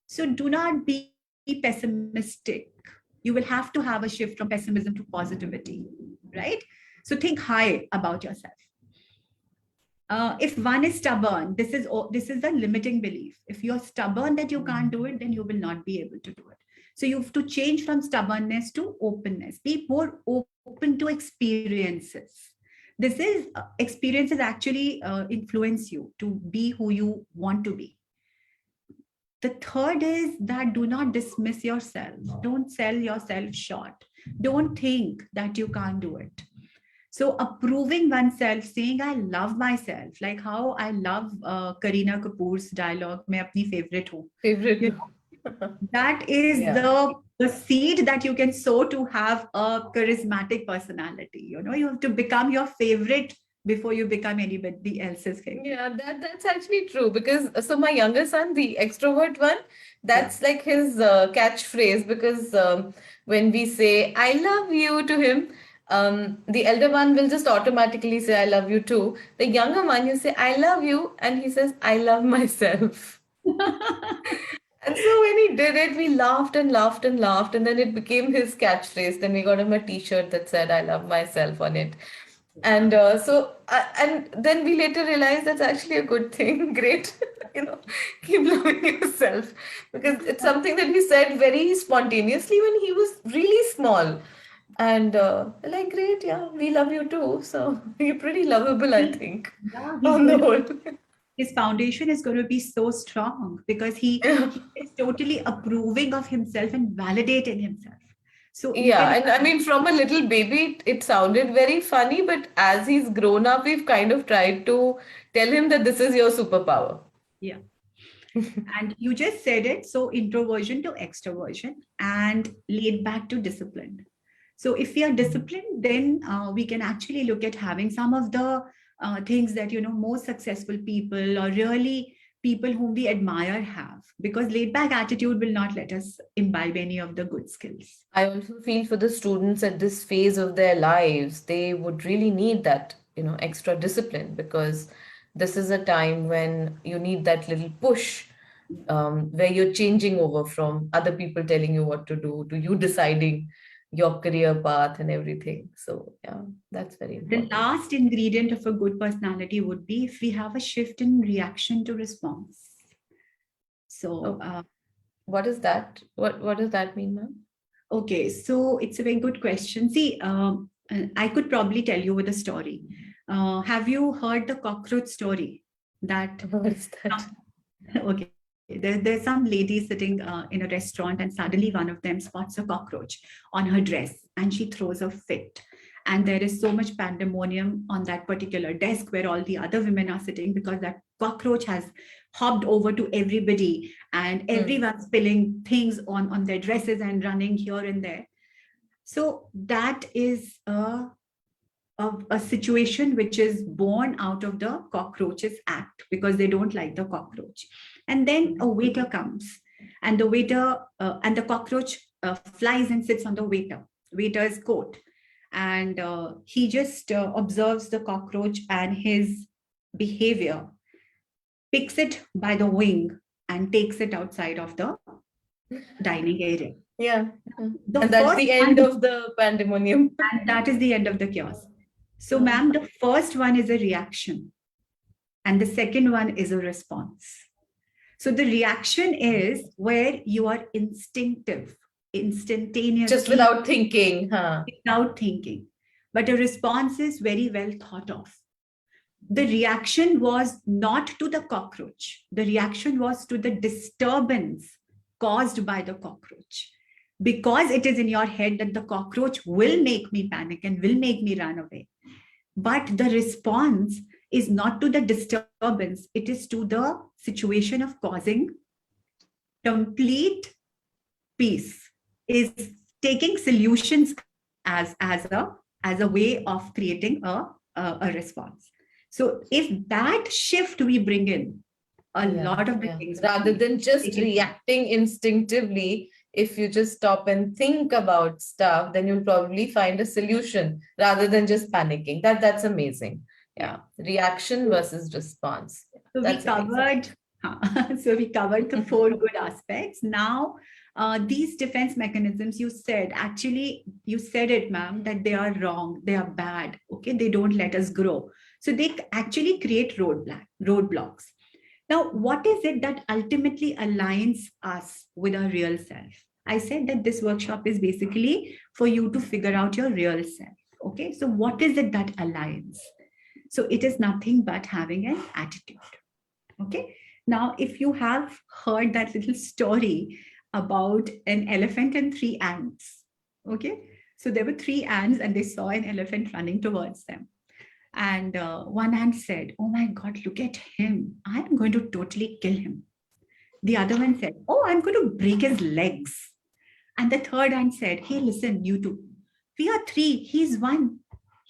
So do not be pessimistic. You will have to have a shift from pessimism to positivity, right? So think high about yourself. If one is stubborn, this is the limiting belief. If you're stubborn that you can't do it, then you will not be able to do it. So you have to change from stubbornness to openness. Be more open to experiences. Experiences actually influence you to be who you want to be. The third is that do not dismiss yourself. Don't sell yourself short. Don't think that you can't do it. So approving oneself, saying I love myself, like how I love Kareena Kapoor's dialogue, "मैं अपनी favorite हूँ." Favorite. That is Yeah. the seed that you can sow to have a charismatic personality. You have to become your favorite before you become anybody else's favorite. Yeah, that's actually true, because so my younger son, the extrovert one, that's like his catchphrase, because when we say I love you to him, the elder one will just automatically say, I love you too. The younger one, you say, I love you. And he says, I love myself. And so when he did it, we laughed and laughed and laughed. And then it became his catchphrase. Then we got him a t shirt that said, I love myself on it. And and then we later realized that's actually a good thing. Great. Keep loving yourself. Because it's something that he said very spontaneously when he was really small. And like, great, yeah, we love you too. So you're pretty lovable, I think, Yeah, he's on the going to, whole. his foundation is going to be so strong because he is totally approving of himself and validating himself. So you Yeah, can and I mean, from a little baby, it sounded very funny, but as he's grown up, we've kind of tried to tell him that this is your superpower. yeah. And you just said it. So introversion to extroversion and laid back to disciplined. So if we are disciplined, then we can actually look at having some of the things that, most successful people or really people whom we admire have, because laid back attitude will not let us imbibe any of the good skills. I also feel for the students at this phase of their lives, they would really need that, extra discipline because this is a time when you need that little push where you're changing over from other people telling you what to do to you deciding your career path and everything. So, yeah, that's very The important. last ingredient of a good personality would be if we have a shift in reaction to response. So, Oh, what is that? What does that mean, ma'am? okay, so it's a very good question. See, I could probably tell you with a story. Have you heard the cockroach story? That What is that? okay, there's some lady sitting in a restaurant, and suddenly one of them spots a cockroach on her dress, and she throws a fit. And there is so much pandemonium on that particular desk where all the other women are sitting because that cockroach has hopped over to everybody, and Hmm. everyone's spilling things on their dresses and running here and there. So that is a situation which is born out of the cockroaches act because they don't like the cockroach. And then a waiter comes, and the waiter and the cockroach flies and sits on the waiter's coat, and he just observes the cockroach and his behavior, picks it by the wing and takes it outside of the dining area. Yeah. Yeah. The And that's first the end one, of the pandemonium. and that is the end of the chaos. So, ma'am, the first one is a reaction, and the second one is a response. So, the reaction is where you are instinctive, Just instantaneously, without thinking, huh? without thinking. But a response is very well thought of. The reaction was not to the cockroach, the reaction was to the disturbance caused by the cockroach. Because it is in your head that the cockroach will make me panic and will make me run away. But the response is not to the disturbance, it is to the situation of causing complete peace, is taking solutions as a way of creating a response. So if that shift we bring in, a Yeah, lot of the yeah. things will Rather be than just taken care. reacting instinctively, if you just stop and think about stuff, then you'll probably find a solution rather than just panicking. That's amazing. Yeah. Yeah. Reaction versus response. Yeah, So we that's amazing. covered, so we covered the four good aspects. Now, these defense mechanisms, you said it, ma'am, that they are wrong, they are bad. Okay, they don't let us grow. So they actually create roadblocks. Now, what is it that ultimately aligns us with our real self? I said that this workshop is basically for you to figure out your real self. Okay, so what is it that aligns? So it is nothing but having an attitude. Okay. Now, if you have heard that little story about an elephant and three ants, okay. So there were three ants and they saw an elephant running towards them. And one ant said, "Oh my God, look at him. I'm going to totally kill him." The other one said, "Oh, I'm going to break his legs." And the third ant said, "Hey, listen, you two. We are three. He's one.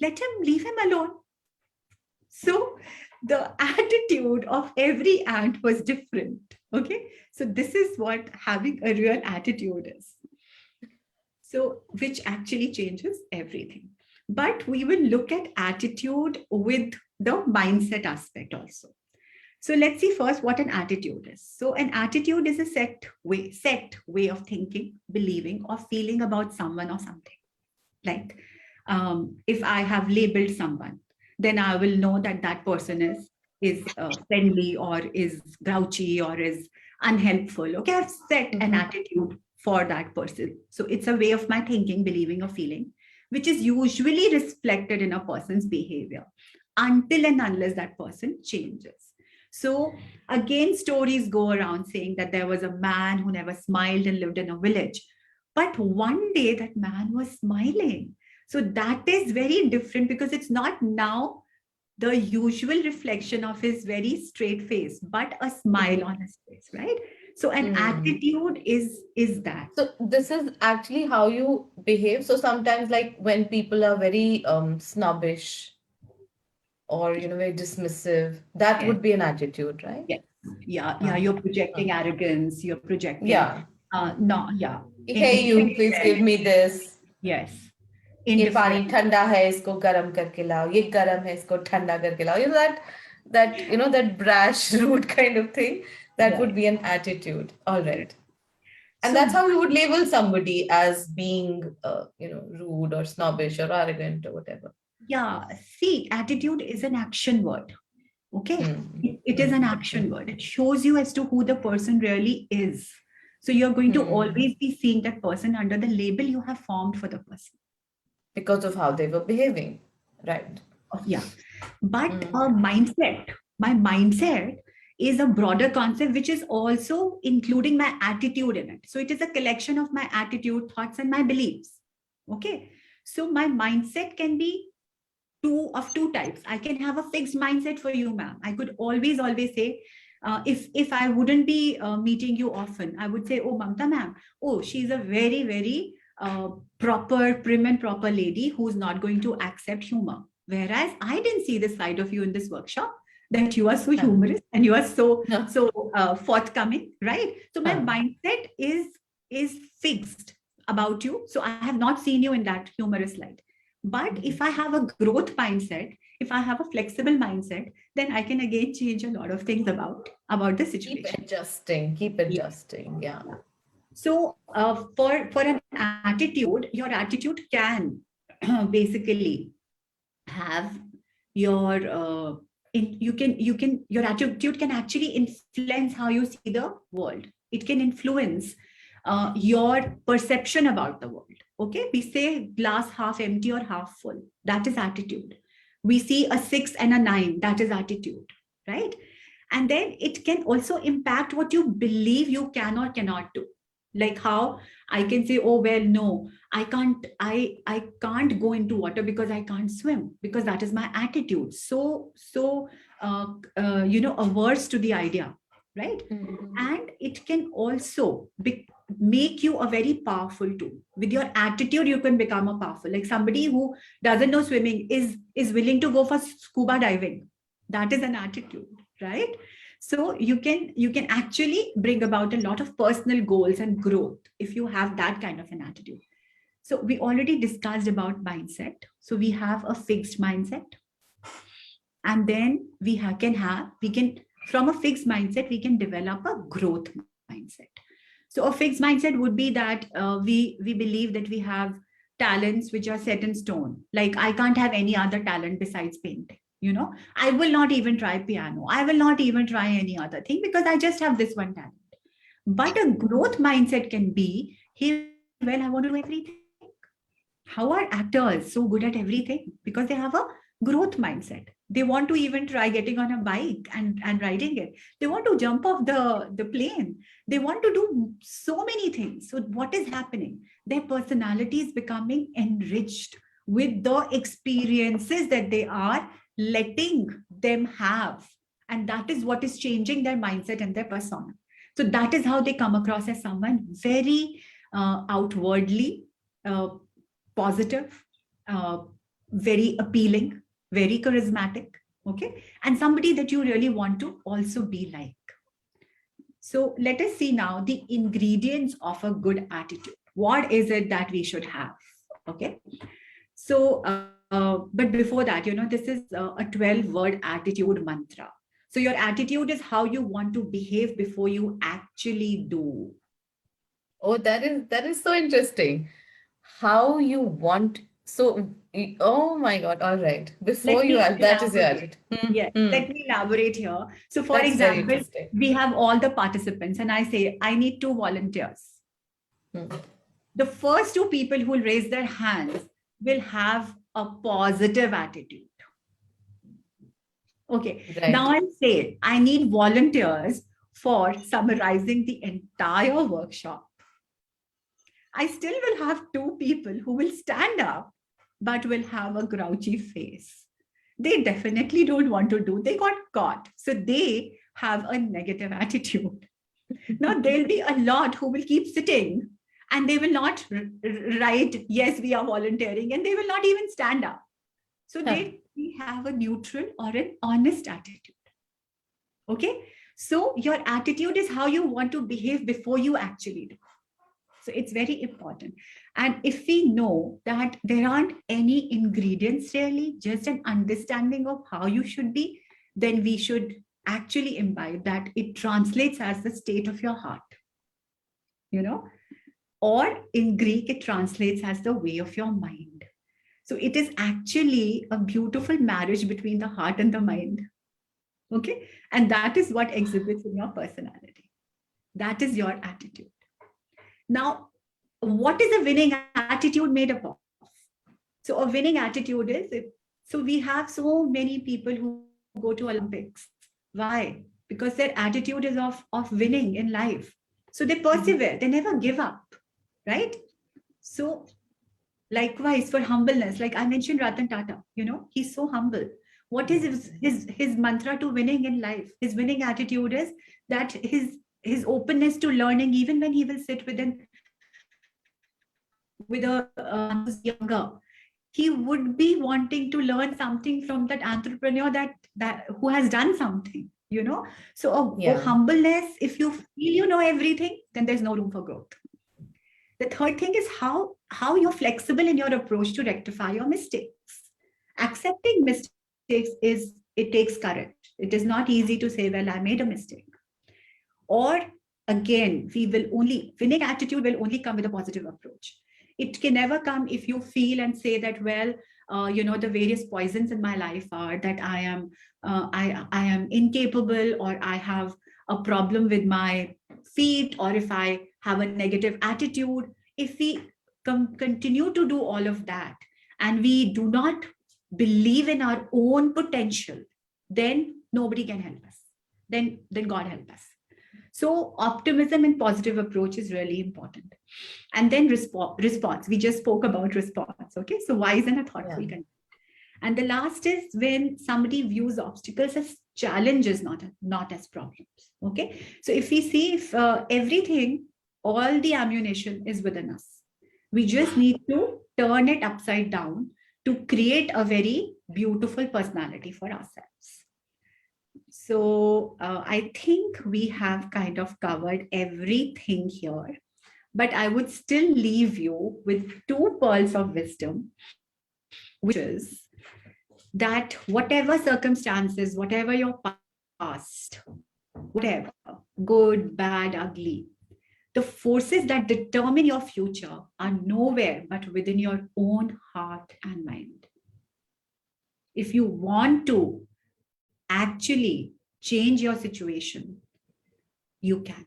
Let him leave him alone." So the attitude of every ant was different. Okay. So this is what having a real attitude is. So, which actually changes everything. but we will look at attitude with the mindset aspect also. So let's see first what an attitude is. So an attitude is a set way of thinking, believing, or feeling about someone or something. Like if I have labeled someone, then I will know that that person is friendly or is grouchy or is unhelpful. Okay, I've set an attitude for that person. So it's a way of my thinking, believing, or feeling, which is usually reflected in a person's behavior until and unless that person changes. So again, stories go around saying that there was a man who never smiled and lived in a village. But one day that man was smiling. So that is very different because it's not now the usual reflection of his very straight face, but a smile on his face, right? So an attitude is that. So this is actually how you behave. So sometimes, like when people are very snobbish or very dismissive, that Yes, would be an attitude, right? yes, yeah. Uh-huh. You're projecting arrogance. You're projecting, Yeah. no, yeah, Hey, you please give indifference. me this. Yes, ये पानी indifference. ठंडा है इसको गर्म करके लाओ ये गर्म है इसको ठंडा करके लाओ that brash rude kind of thing that would Right. be an attitude, all Right. right. And that's So how we would label somebody as being rude or snobbish or arrogant or whatever. yeah, see, attitude is an action word. Okay. Hmm. It is an Hmm. action word. It shows you as to who the person really is. So you're going to Hmm. always be seeing that person under the label you have formed for the person. Because of how they were behaving, right? Yeah. But Hmm. my mindset is a broader concept, which is also including my attitude in it. So it is a collection of my attitude, thoughts, and my beliefs. Okay. So my mindset can be two types. I can have a fixed mindset for you, ma'am. I could always say, if I wouldn't be meeting you often, I would say, oh, Mamta ma'am, oh, she's a very proper, prim and proper lady who's not going to accept humor. Whereas I didn't see this side of you in this workshop, that you are so Huh. humorous and you are so Huh. forthcoming, right? So my Huh. mindset is fixed about you. So I have not seen you in that humorous light. But if I have a growth mindset, if I have a flexible mindset, then I can again change a lot of things about the Keep situation. adjusting, keep Yeah. adjusting, yeah. So for an attitude, your attitude can basically have your your attitude can actually influence how you see the world. It can influence your perception about the world. Okay, we say glass half empty or half full. That is attitude. We see a 6 and a 9. That is attitude, right? And then it can also impact what you believe you can or cannot do. Like how I can say, oh well, no, I can't go into water because I can't swim, because that is my attitude. So averse to the idea, right? Mhm. And it can also make you a very powerful tool. With your attitude, you can become a powerful, like somebody who doesn't know swimming is willing to go for scuba diving. That is an attitude, right? So you can actually bring about a lot of personal goals and growth if you have that kind of an attitude. So we already discussed about mindset. So we have a fixed mindset, and then we can from a fixed mindset we can develop a growth mindset. So a fixed mindset would be that we believe that we have talents which are set in stone. Like I can't have any other talent besides painting. I will not even try piano. I will not even try any other thing because I just have this one talent. But a growth mindset can be, hey, well, I want to do everything. How are actors so good at everything? Because they have a growth mindset. They want to even try getting on a bike and riding it. They want to jump off the plane. They want to do so many things. So what is happening? Their personality is becoming enriched with the experiences that they are letting them have. And that is what is changing their mindset and their persona. So that is how they come across as someone very outwardly uh, positive, uh, very appealing, very charismatic, okay? And somebody that you really want to also be like. So let us see now the ingredients of a good attitude. What is it that we should have? Okay. So, but before that, this is a 12-word attitude mantra. So your attitude is how you want to behave before you actually do. Oh, that is so interesting. How you want oh my God, all right. Before Let you me add, that is your elaborate. attitude. Yes, let me elaborate here. So, for That's very example, interesting. we have all the participants, and I say, I need 2 volunteers. Hmm. The first 2 people who will raise their hands will have a positive attitude. Okay, now Right. I'll say, I need volunteers for summarizing the entire workshop. I still will have 2 people who will stand up, but will have a grouchy face. They definitely don't want to do, they got caught. So they have a negative attitude. Now, there'll be a lot who will keep sitting and they will not write, yes, we are volunteering, and they will not even stand up. So Huh. they have a neutral or an honest attitude. Okay. So your attitude is how you want to behave before you actually do. So it's very important. And if we know that there aren't any ingredients really, just an understanding of how you should be, then we should actually imbibe that it translates as the state of your heart, you know, or in Greek, it translates as the way of your mind. So it is actually a beautiful marriage between the heart and the mind. Okay. And that is what exhibits in your personality. That is your attitude. Now, what is a winning attitude made up of? So a winning attitude is so we have so many people who go to Olympics. Why? Because their attitude is of winning in life. So they Mhm. persevere, they never give up, right? So likewise for humbleness, like I mentioned Ratan Tata, he's so humble. What is his mantra to winning in life? His winning attitude is that his openness to learning, even when he will sit with a man who's younger, he would be wanting to learn something from that entrepreneur that who has done something. So a Yeah. humbleness, if you feel you know everything, then there's no room for growth. The third thing is how you're flexible in your approach to rectify your mistakes. Accepting mistakes it takes courage. It is not easy to say, well, I made a mistake. Or again, we will only winning attitude will only come with a positive approach. It can never come if you feel and say that, well, the various poisons in my life are that I am incapable, or I have a problem with my feet, or if I have a negative attitude. If we continue to do all of that and we do not believe in our own potential, then nobody can help us. Then God help us. So optimism and positive approach is really important. And then response. We just spoke about response. Okay. So wise and a thoughtful Yeah. content. And the last is when somebody views obstacles as challenges, not as problems. Okay. So if we see if everything, all the ammunition is within us, we just need to turn it upside down to create a very beautiful personality for ourselves. So I think we have kind of covered everything here, but I would still leave you with 2 pearls of wisdom, which is that whatever circumstances, whatever your past, whatever, good, bad, ugly, the forces that determine your future are nowhere but within your own heart and mind. If you want to actually change your situation, you can.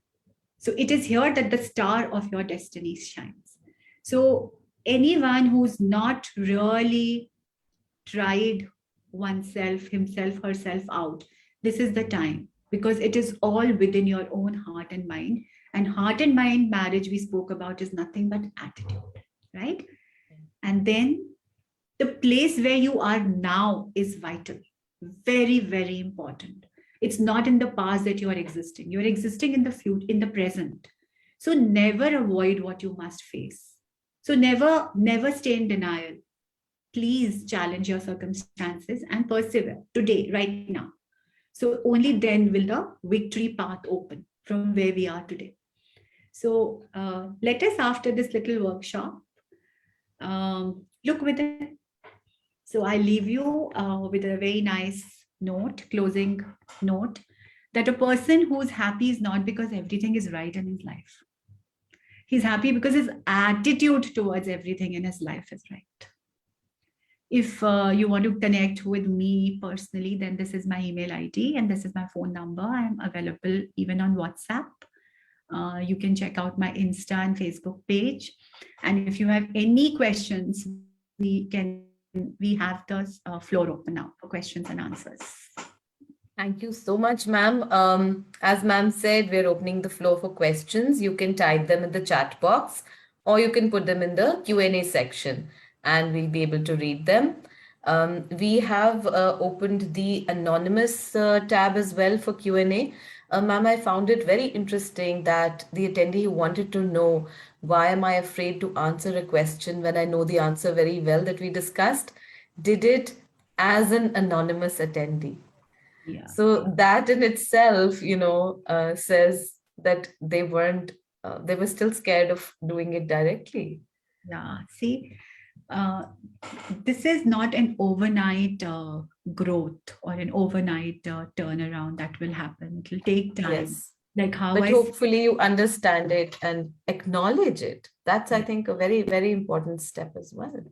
So it is here that the star of your destiny shines. So anyone who's not really tried oneself, himself, herself out, this is the time, because it is all within your own heart and mind. And heart and mind marriage we spoke about is nothing but attitude, right? And then the place where you are now is vital, very, very important. It's not in the past that you are existing. You're existing in the future, in the present. So never avoid what you must face. So never stay in denial. Please challenge your circumstances and persevere today, right now. So only then will the victory path open from where we are today. So let us, after this little workshop, look within. So I leave you with a very nice note, closing note, that a person who's happy is not because everything is right in his life. He's happy because his attitude towards everything in his life is right. If you want to connect with me personally, then this is my email ID and this is my phone number. I'm available even on WhatsApp. You can check out my Insta and Facebook page. And if you have any questions, we have the floor open now for questions and answers. Thank you so much, ma'am. As ma'am said, we're opening the floor for questions. You can type them in the chat box or you can put them in the Q&A section and we'll be able to read them. We have opened the anonymous tab as well for Q&A. Ma'am, I found it very interesting that the attendee who wanted to know why am I afraid to answer a question when I know the answer very well that we discussed, did it as an anonymous attendee. Yeah. So that in itself, says that they were still scared of doing it directly. Yeah. See, uh, this is not an overnight growth or an overnight turnaround that will happen. It will take time. Yes. Like how But I said, hopefully you understand it and acknowledge it. That's, I yeah, think, a very, very important step as well.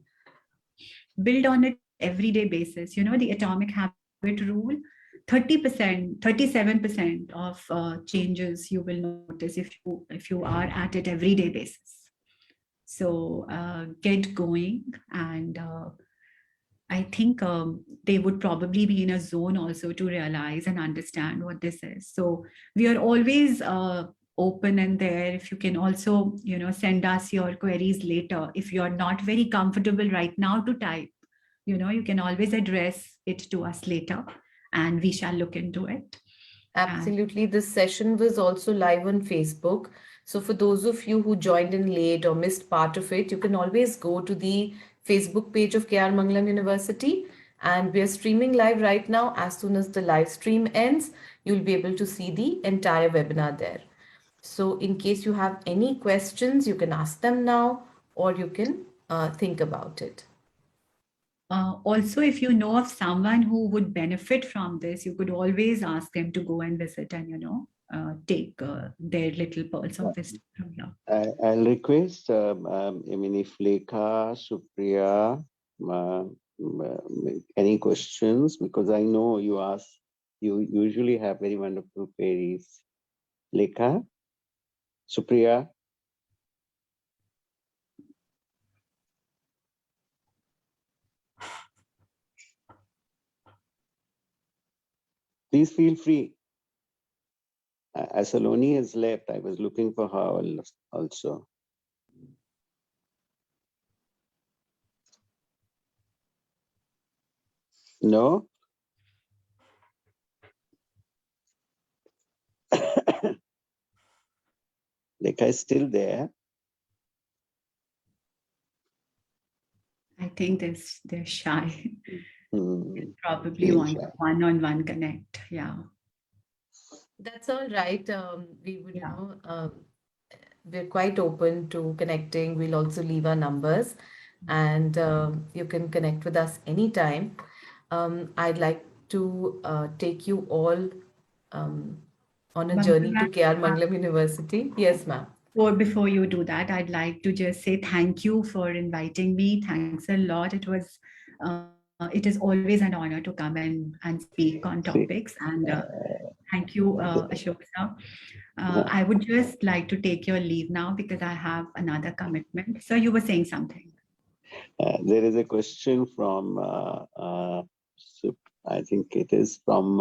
build on it everyday basis. The atomic habit rule, 30%, 37% of changes you will notice if you are at it everyday basis. So get going, and I think they would probably be in a zone also to realize and understand what this is. So we are always open and there. If you can also, send us your queries later. If you're not very comfortable right now to type, you can always address it to us later, and we shall look into it. Absolutely. This session was also live on Facebook. So for those of you who joined in late or missed part of it, you can always go to the Facebook page of KR Mangalam University. And we are streaming live right now. As soon as the live stream ends, you'll be able to see the entire webinar there. So in case you have any questions, you can ask them now or you can think about it. Also, if you know of someone who would benefit from this, you could always ask them to go and visit and, take their little pearls of wisdom from here. I'll request if Lekha, Supriya, any questions, because I know you usually have very wonderful queries. Lekha, Supriya. Please feel free. As Saloni has left, I was looking for her also. No? Lekha is still there. I think they're shy. Probably Feel want shy. one-on-one connect. Yeah. That's all right. We would, Yeah. we're quite open to connecting. We'll also leave our numbers and you can connect with us anytime. I'd like to take you all on a journey to KR Mangalam University. Yes, ma'am. Or before you do that, I'd like to just say thank you for inviting me. Thanks a lot. It is always an honor to come and speak on topics. And thank you, Ashok sir. I would just like to take your leave now because I have another commitment. So you were saying something. There is a question from, I think it is from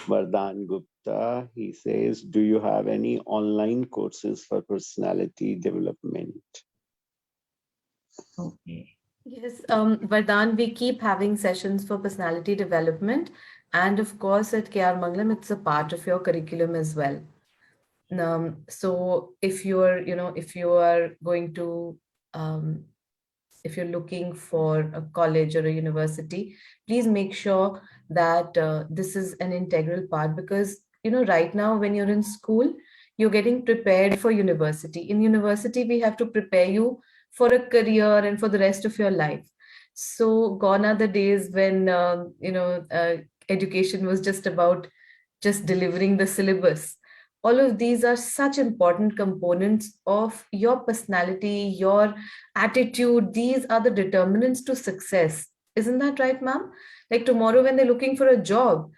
Vardhan Gupta. He says, do you have any online courses for personality development? Okay. Yes, Vardhan, we keep having sessions for personality development. And of course, at KR Mangalam, it's a part of your curriculum as well. So if you're going to, if you're looking for a college or a university, please make sure that this is an integral part because, right now when you're in school, you're getting prepared for university. In university, we have to prepare you for a career and for the rest of your life. So gone are the days when education was just about just delivering the syllabus. All of these are such important components of your personality, your attitude. These are the determinants to success. Isn't that right, ma'am? Like tomorrow, when they're looking for a job,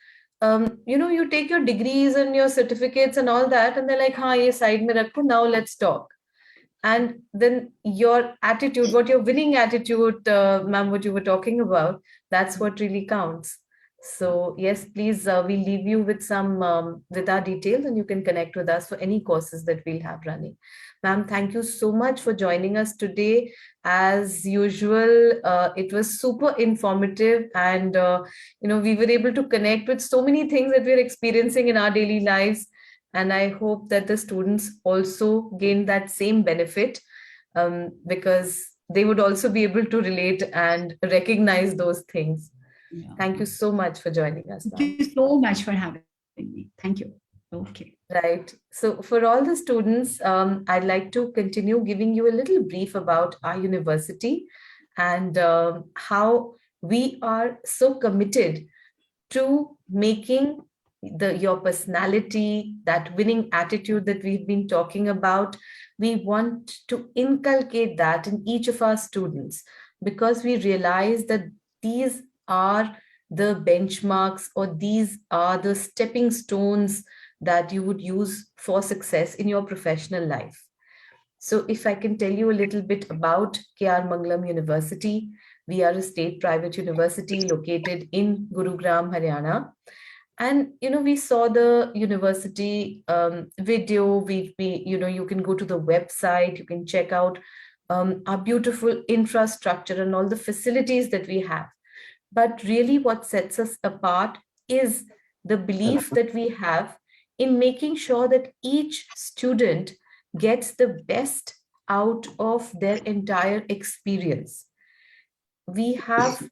you take your degrees and your certificates and all that, and they're like, "Ha, ye side mein rakho. Now let's talk." And then your attitude, what your winning attitude, ma'am, what you were talking about, that's what really counts. So yes, please, we'll leave you with some with our details, and you can connect with us for any courses that we'll have running. Ma'am, thank you so much for joining us today. As usual, it was super informative, and we were able to connect with so many things that we're experiencing in our daily lives. And I hope that the students also gain that same benefit, because they would also be able to relate and recognize those things. Yeah. Thank you so much for joining us, Thank ma'am. you so much for having me. Thank you. Okay. Right. So, for all the students, I'd like to continue giving you a little brief about our university and how we are so committed to making your personality, that winning attitude that we've been talking about. We want to inculcate that in each of our students, because we realize that these are the benchmarks, or these are the stepping stones that you would use for success in your professional life. So, if I can tell you a little bit about K.R. Mangalam University, we are a state private university located in Gurugram, Haryana. And we saw the university video. You can go to the website, you can check out our beautiful infrastructure and all the facilities that we have. But really, what sets us apart is the belief that we have in making sure that each student gets the best out of their entire experience. We have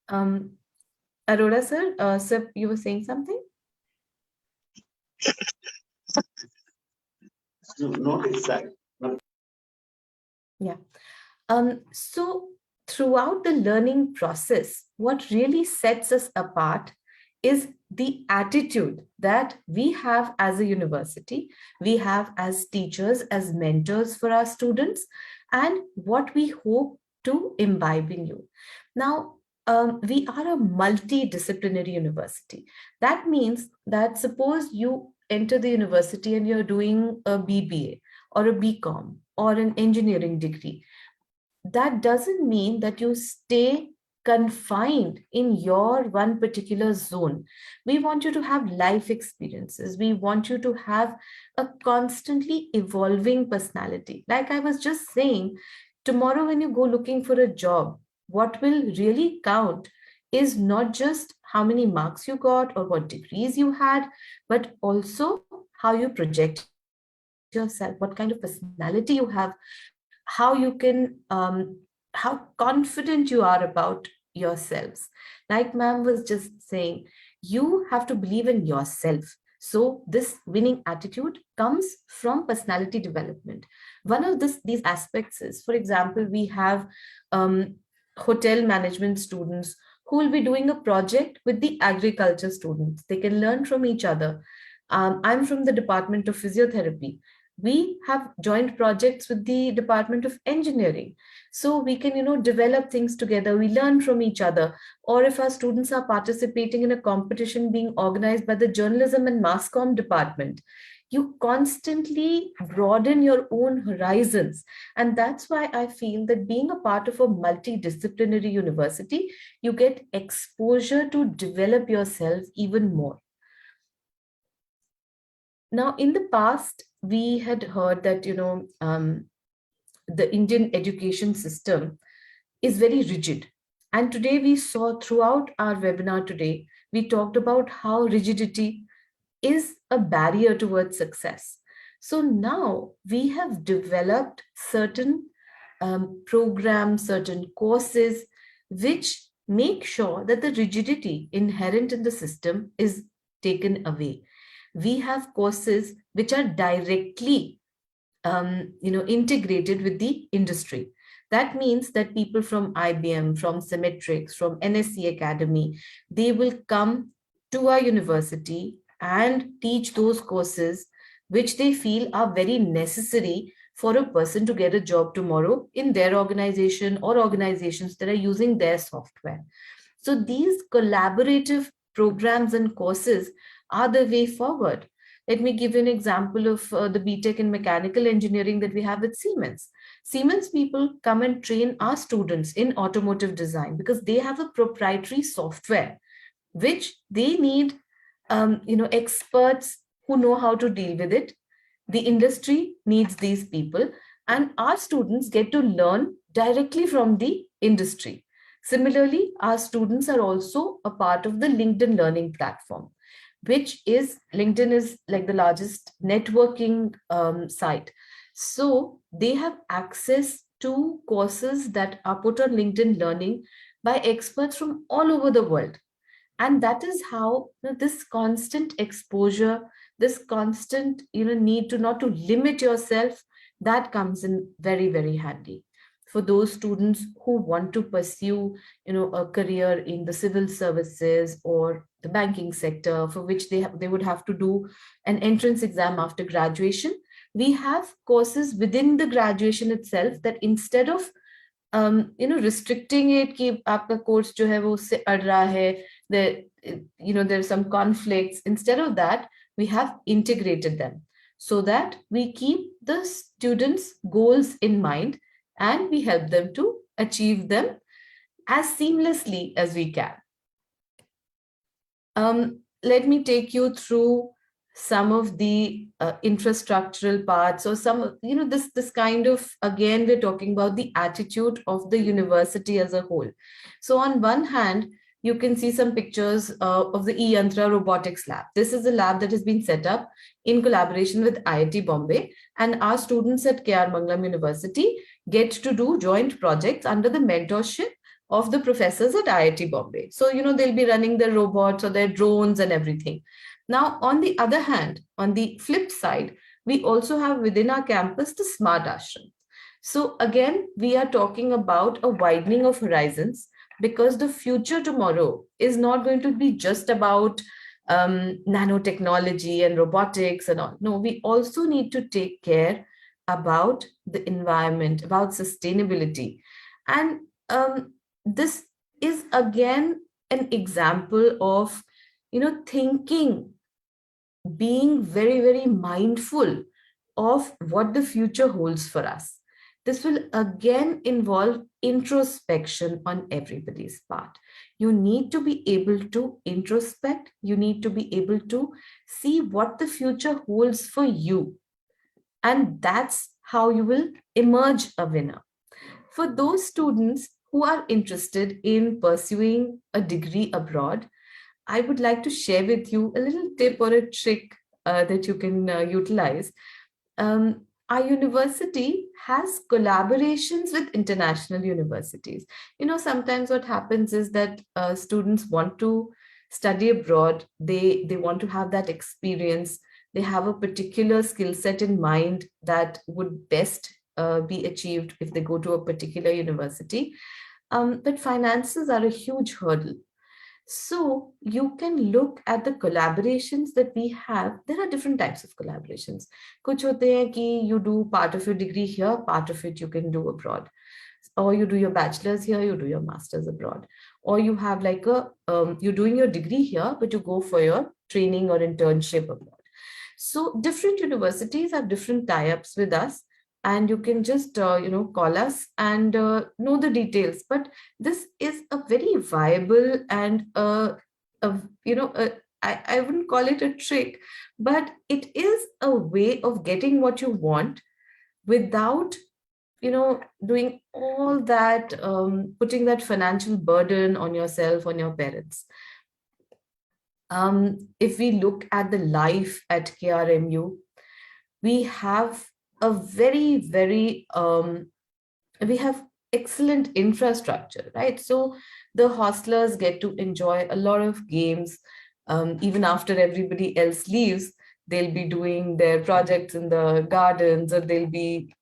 um, Arora sir, sir, you were saying something? Not exact. Yeah. So throughout the learning process, what really sets us apart is the attitude that we have as a university, we have as teachers, as mentors for our students, and what we hope to imbibe in you. Now, we are a multidisciplinary university. That means that suppose you enter the university and you're doing a BBA or a BCom or an engineering degree, that doesn't mean that you stay confined in your one particular zone. We want you to have life experiences. We want you to have a constantly evolving personality. Like I was just saying, tomorrow when you go looking for a job, what will really count is not just how many marks you got or what degrees you had, but also how you project yourself, what kind of personality you have, how you can how confident you are about yourselves. Like ma'am was just saying, you have to believe in yourself. So this winning attitude comes from personality development. One of these aspects is, for example, we have um, hotel management students who will be doing a project with the agriculture students. They can learn from each other. I'm from the Department of Physiotherapy. We have joint projects with the Department of Engineering. So we can, develop things together. We learn from each other. Or if our students are participating in a competition being organized by the Journalism and Mass Comm department, you constantly broaden your own horizons. And that's why I feel that being a part of a multidisciplinary university, you get exposure to develop yourself even more. Now, in the past, we had heard that, the Indian education system is very rigid. And today we saw throughout our webinar today, we talked about how rigidity is a barrier towards success. So now we have developed certain programs, certain courses, which make sure that the rigidity inherent in the system is taken away. We have courses which are directly integrated with the industry. That means that people from IBM, from Symmetrics, from NSC Academy, they will come to our university and teach those courses which they feel are very necessary for a person to get a job tomorrow in their organization or organizations that are using their software. So these collaborative programs and courses are the way forward. Let me give you an example of the BTech in mechanical engineering that we have at Siemens. Siemens people come and train our students in automotive design because they have a proprietary software which they need experts who know how to deal with it. The industry needs these people, and our students get to learn directly from the industry. Similarly, our students are also a part of the LinkedIn learning platform, which is LinkedIn is like the largest networking site. So they have access to courses that are put on LinkedIn Learning by experts from all over the world. And that is how this constant exposure, this constant need to not to limit yourself, that comes in very, very handy for those students who want to pursue a career in the civil services or the banking sector, for which they would have to do an entrance exam after graduation. We have courses within the graduation itself that instead of restricting it कि आपका course जो है वो उससे अड़ रहा है, there are some conflicts. Instead of that, we have integrated them so that we keep the students' goals in mind and we help them to achieve them as seamlessly as we can. Let me take you through some of the infrastructural parts, or some, this kind of, again, we're talking about the attitude of the university as a whole. So on one hand, you can see some pictures of the E-Yantra robotics lab. This is a lab that has been set up in collaboration with IIT Bombay, and our students at KR Mangalam University get to do joint projects under the mentorship of the professors at IIT Bombay. So, they'll be running their robots or their drones and everything. Now, on the other hand, on the flip side, we also have within our campus the Smart Ashram. So again, we are talking about a widening of horizons, because the future tomorrow is not going to be just about nanotechnology and robotics and all. No, we also need to take care about the environment, about sustainability. And this is again an example of, thinking, being very, very mindful of what the future holds for us. This will again involve introspection on everybody's part. You need to be able to introspect. You need to be able to see what the future holds for you. And that's how you will emerge a winner. For those students who are interested in pursuing a degree abroad, I would like to share with you a little tip or a trick that you can utilize. Our university has collaborations with international universities. Sometimes what happens is that students want to study abroad. They want to have that experience. They have a particular skill set in mind that would best be achieved if they go to a particular university. But finances are a huge hurdle. So you can look at the collaborations that we have. There are different types of collaborations. Kuch hote hain ki you do part of your degree here, part of it you can do abroad. Or you do your bachelor's here, you do your master's abroad. Or you have like you're doing your degree here, but you go for your training or internship abroad. So different universities have different tie-ups with us, and you can just call us and know the details. But this is a very viable and I wouldn't call it a trick, but it is a way of getting what you want without doing all that, putting that financial burden on yourself, on your parents. If we look at the life at KRMU, we have a very, very, we have excellent infrastructure, right? So the hostlers get to enjoy a lot of games, even after everybody else leaves. they'll be doing their projects in the gardens, or they'll be,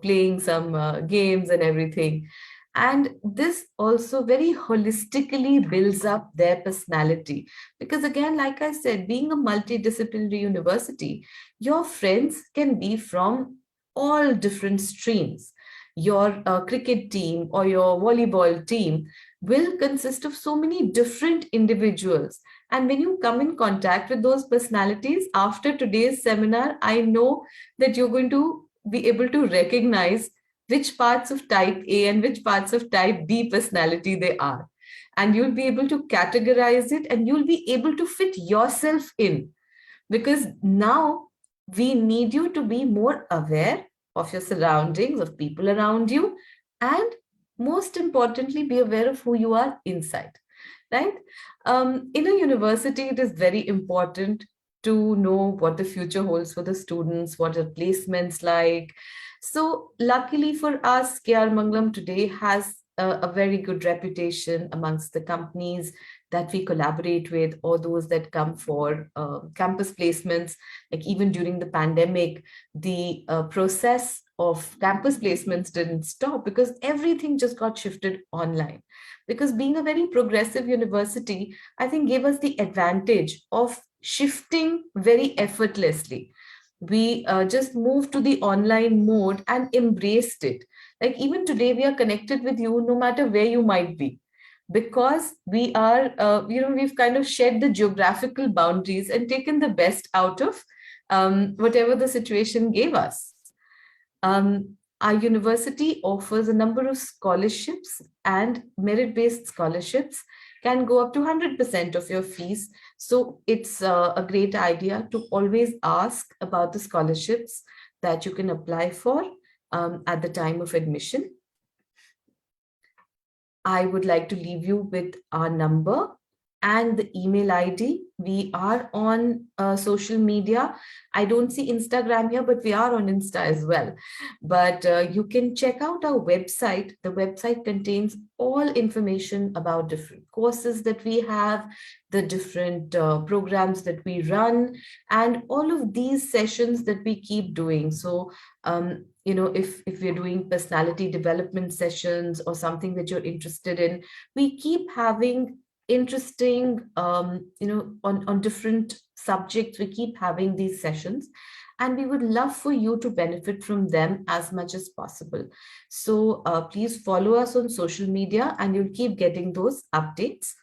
playing some games and everything. And this also very holistically builds up their personality. Because again, like I said, being a multidisciplinary university, your friends can be from all different streams. Your cricket team or your volleyball team will consist of so many different individuals. And when you come in contact with those personalities after today's seminar, I know that you're going to be able to recognize which parts of type A and which parts of type B personality they are. And you'll be able to categorize it, and you'll be able to fit yourself in, because now we need you to be more aware of your surroundings, of people around you, and most importantly, be aware of who you are inside, right? In a university, it is very important to know what the future holds for the students, what are placements like. So luckily for us, KR Mangalam today has a very good reputation amongst the companies that we collaborate with, or those that come for campus placements. Like even during the pandemic, the process of campus placements didn't stop, because everything just got shifted online. Because being a very progressive university, I think gave us the advantage of shifting very effortlessly. We just moved to the online mode and embraced it. Like even today, we are connected with you no matter where you might be, because we are, we've kind of shed the geographical boundaries and taken the best out of whatever the situation gave us. Our university offers a number of scholarships, and merit-based scholarships can go up to 100% of your fees. So it's a great idea to always ask about the scholarships that you can apply for at the time of admission. I would like to leave you with our number and the email ID. We are on social media. I don't see Instagram here, but we are on Insta as well. But you can check out our website. The website contains all information about different courses that we have, the different programs that we run, and all of these sessions that we keep doing. So, if we're doing personality development sessions or something that you're interested in, we keep having interesting, on different subjects, we keep having these sessions, and we would love for you to benefit from them as much as possible. So please follow us on social media, and you'll keep getting those updates.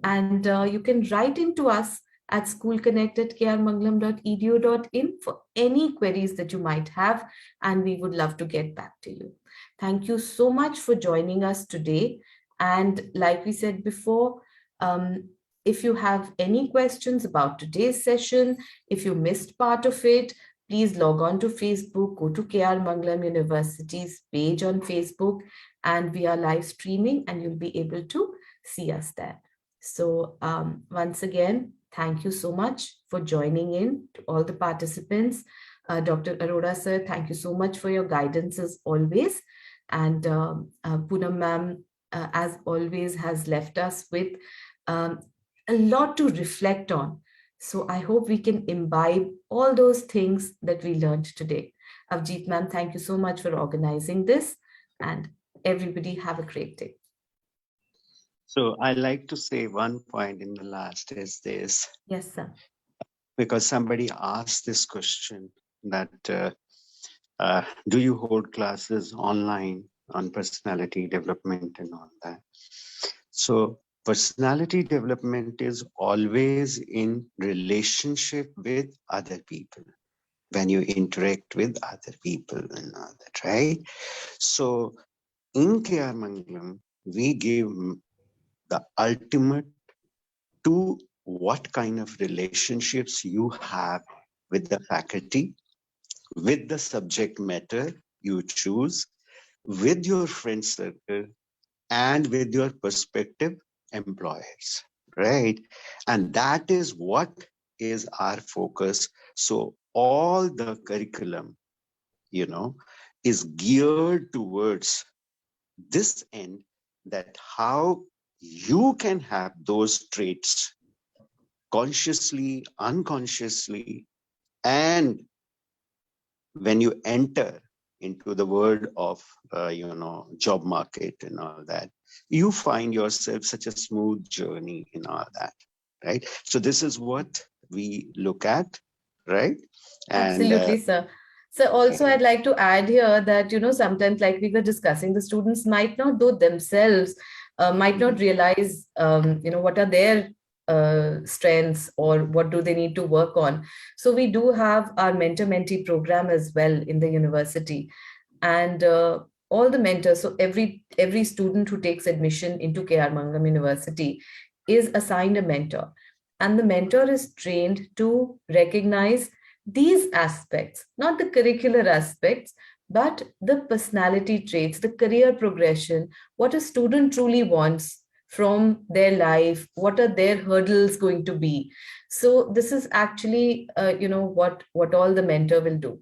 And you can write into us at schoolconnect@krmangalam.edu.in for any queries that you might have, and we would love to get back to you. Thank you so much for joining us today. And like we said before, if you have any questions about today's session, if you missed part of it, please log on to Facebook, go to KR Mangalam University's page on Facebook, and we are live streaming, and you'll be able to see us there. So once again, thank you so much for joining in, to all the participants. Dr. Arora sir, thank you so much for your guidance as always. And Poonam ma'am, as always, has left us with a lot to reflect on. So I hope we can imbibe all those things that we learned today. Avjeet ma'am, thank you so much for organizing this, and everybody have a great day. So I like to say one point in the last is this. Yes, sir. Because somebody asked this question that do you hold classes online on personality development and all that? So personality development is always in relationship with other people, when you interact with other people and all that, right? So in KR Mangalam, we give the ultimate to what kind of relationships you have with the faculty, with the subject matter you choose, with your friend circle, and with your prospective employers, right? And that is what is our focus. So all the curriculum, is geared towards this end, that how you can have those traits consciously, unconsciously, And when you enter into the world of, job market and all that, you find yourself such a smooth journey in all that, right? So this is what we look at, right? And Absolutely, sir. So also I'd like to add here that, sometimes like we were discussing, the students might not know themselves, might not realize, what are their strengths or what do they need to work on. So we do have our mentor-mentee program as well in the university. And all the mentors, so every student who takes admission into KR Mangalam University is assigned a mentor. And the mentor is trained to recognize these aspects, not the curricular aspects, but the personality traits, the career progression, what a student truly wants from their life, what are their hurdles going to be. So this is actually, what all the mentor will do.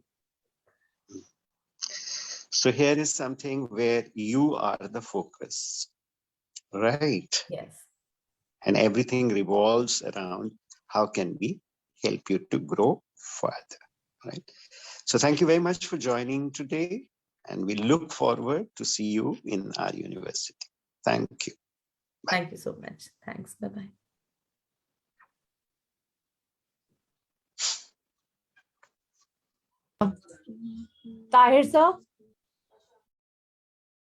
so here is something where you are the focus, right? Yes. And everything revolves around how can we help you to grow further, right? So thank you very much for joining today, and we look forward to see you in our university. Thank you. Bye. Thank you so much. Thanks. Bye-bye. Tahir sir.